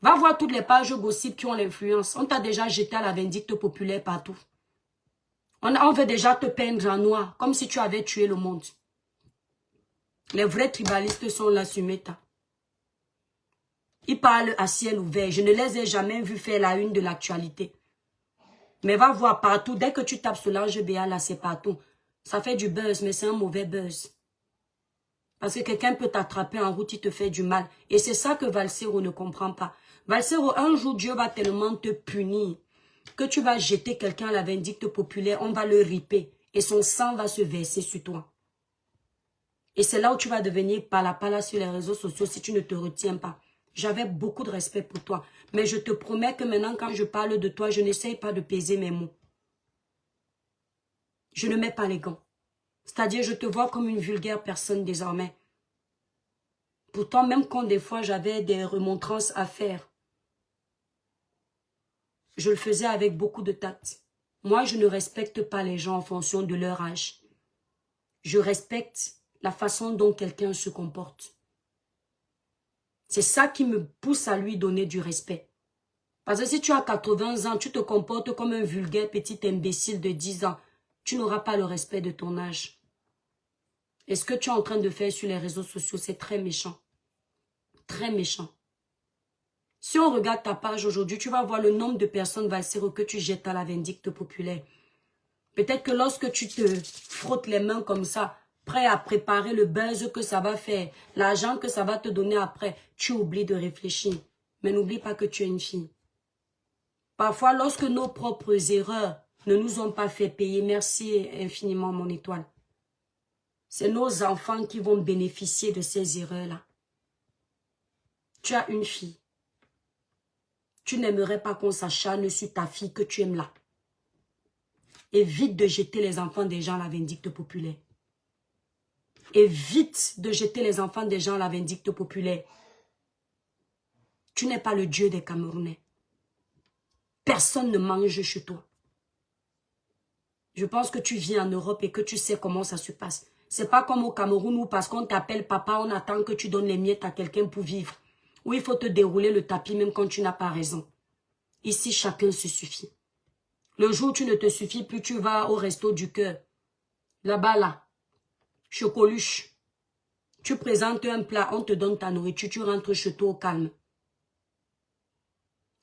Va voir toutes les pages gossip qui ont l'influence. On t'a déjà jeté à la vindicte populaire partout. On veut déjà te peindre en noir, comme si tu avais tué le monde. Les vrais tribalistes sont là sur Meta. Ils parlent à ciel ouvert. Je ne les ai jamais vus faire la une de l'actualité. Mais va voir partout. Dès que tu tapes Solange Béa, là, c'est partout. Ça fait du buzz, mais c'est un mauvais buzz. Parce que quelqu'un peut t'attraper en route, il te fait du mal. Et c'est ça que Valsero ne comprend pas. Valsero, un jour, Dieu va tellement te punir que tu vas jeter quelqu'un à la vindicte populaire, on va le riper et son sang va se verser sur toi. Et c'est là où tu vas devenir pala sur les réseaux sociaux si tu ne te retiens pas. J'avais beaucoup de respect pour toi, mais je te promets que maintenant quand je parle de toi, je n'essaye pas de peser mes mots. Je ne mets pas les gants. C'est-à-dire, je te vois comme une vulgaire personne désormais. Pourtant, même quand des fois j'avais des remontrances à faire, je le faisais avec beaucoup de tact. Moi, je ne respecte pas les gens en fonction de leur âge. Je respecte la façon dont quelqu'un se comporte. C'est ça qui me pousse à lui donner du respect. Parce que si tu as 80 ans, tu te comportes comme un vulgaire petit imbécile de 10 ans, tu n'auras pas le respect de ton âge. Et ce que tu es en train de faire sur les réseaux sociaux, c'est très méchant. Très méchant. Si on regarde ta page aujourd'hui, tu vas voir le nombre de personnes valsero que tu jettes à la vindicte populaire. Peut-être que lorsque tu te frottes les mains comme ça, prêt à préparer le buzz que ça va faire, l'argent que ça va te donner après, tu oublies de réfléchir. Mais n'oublie pas que tu es une fille. Parfois, lorsque nos propres erreurs ne nous ont pas fait payer, merci infiniment mon étoile. C'est nos enfants qui vont bénéficier de ces erreurs-là. Tu as une fille. Tu n'aimerais pas qu'on s'acharne sur ta fille que tu aimes là. Évite de jeter les enfants des gens à la vindicte populaire. Évite de jeter les enfants des gens à la vindicte populaire. Tu n'es pas le Dieu des Camerounais. Personne ne mange chez toi. Je pense que tu vis en Europe et que tu sais comment ça se passe. C'est pas comme au Cameroun où parce qu'on t'appelle papa, on attend que tu donnes les miettes à quelqu'un pour vivre. Où il faut te dérouler le tapis même quand tu n'as pas raison. Ici, chacun se suffit. Le jour où tu ne te suffis plus, tu vas au resto du cœur. Là-bas, là. Chocoluche. Tu présentes un plat, on te donne ta nourriture, tu rentres chez toi au calme.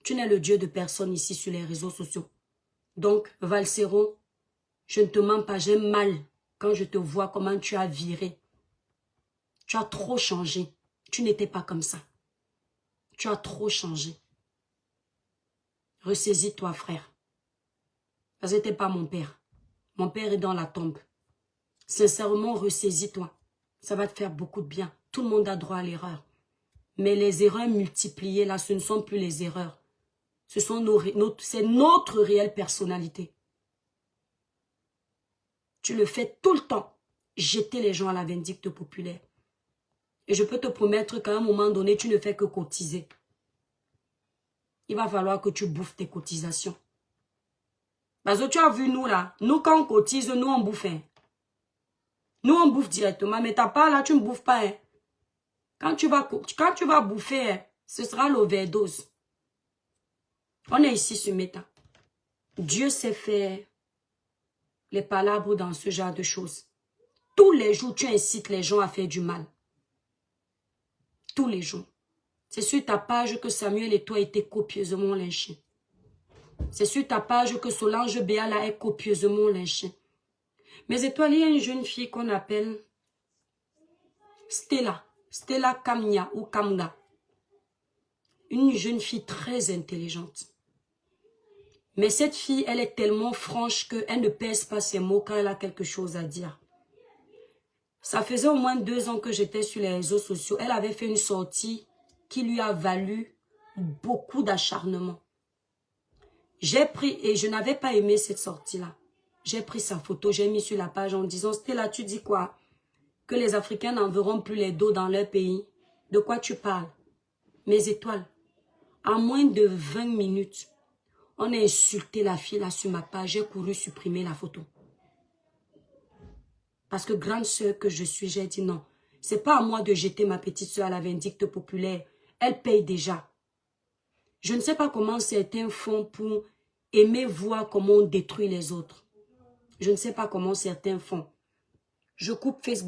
Tu n'es le Dieu de personne ici sur les réseaux sociaux. Donc, Valsero, je ne te mens pas, j'ai mal quand je te vois comment tu as viré. Tu as trop changé. Tu n'étais pas comme ça. Tu as trop changé. Ressaisis-toi, frère. Parce que t'es pas mon père. Mon père est dans la tombe. Sincèrement, ressaisis-toi. Ça va te faire beaucoup de bien. Tout le monde a droit à l'erreur. Mais les erreurs multipliées, là, ce ne sont plus les erreurs. C'est notre réelle personnalité. Tu le fais tout le temps. Jeter les gens à la vindicte populaire. Et je peux te promettre qu'à un moment donné, tu ne fais que cotiser. Il va falloir que tu bouffes tes cotisations. Parce que tu as vu nous là, nous quand on cotise, nous on bouffe. Hein. Nous on bouffe directement, mais ta part là, tu ne bouffes pas. Hein. Quand tu vas bouffer, hein, ce sera l'overdose. On est ici sur Meta. Dieu sait faire les palabres dans ce genre de choses. Tous les jours, tu incites les gens à faire du mal. Tous les jours. C'est sur ta page que Samuel et toi étaient copieusement lynchés. C'est sur ta page que Solange Béala est copieusement lynchée. Mais étoiles, il y a une jeune fille qu'on appelle Stella. Stella Kamnia ou Kamga. Une jeune fille très intelligente. Mais cette fille, elle est tellement franche qu'elle ne pèse pas ses mots quand elle a quelque chose à dire. Ça faisait au moins 2 ans que j'étais sur les réseaux sociaux. Elle avait fait une sortie qui lui a valu beaucoup d'acharnement. J'ai pris, et je n'avais pas aimé cette sortie-là. J'ai pris sa photo, j'ai mis sur la page en disant, Stella, tu dis quoi? Que les Africains n'enverront plus les dos dans leur pays. De quoi tu parles? Mes étoiles. En moins de 20 minutes, on a insulté la fille là sur ma page. J'ai couru supprimer la photo. Parce que grande sœur que je suis, j'ai dit non. C'est pas à moi de jeter ma petite sœur à la vindicte populaire. Elle paye déjà. Je ne sais pas comment certains font pour aimer voir comment on détruit les autres. Je ne sais pas comment certains font. Je coupe Facebook.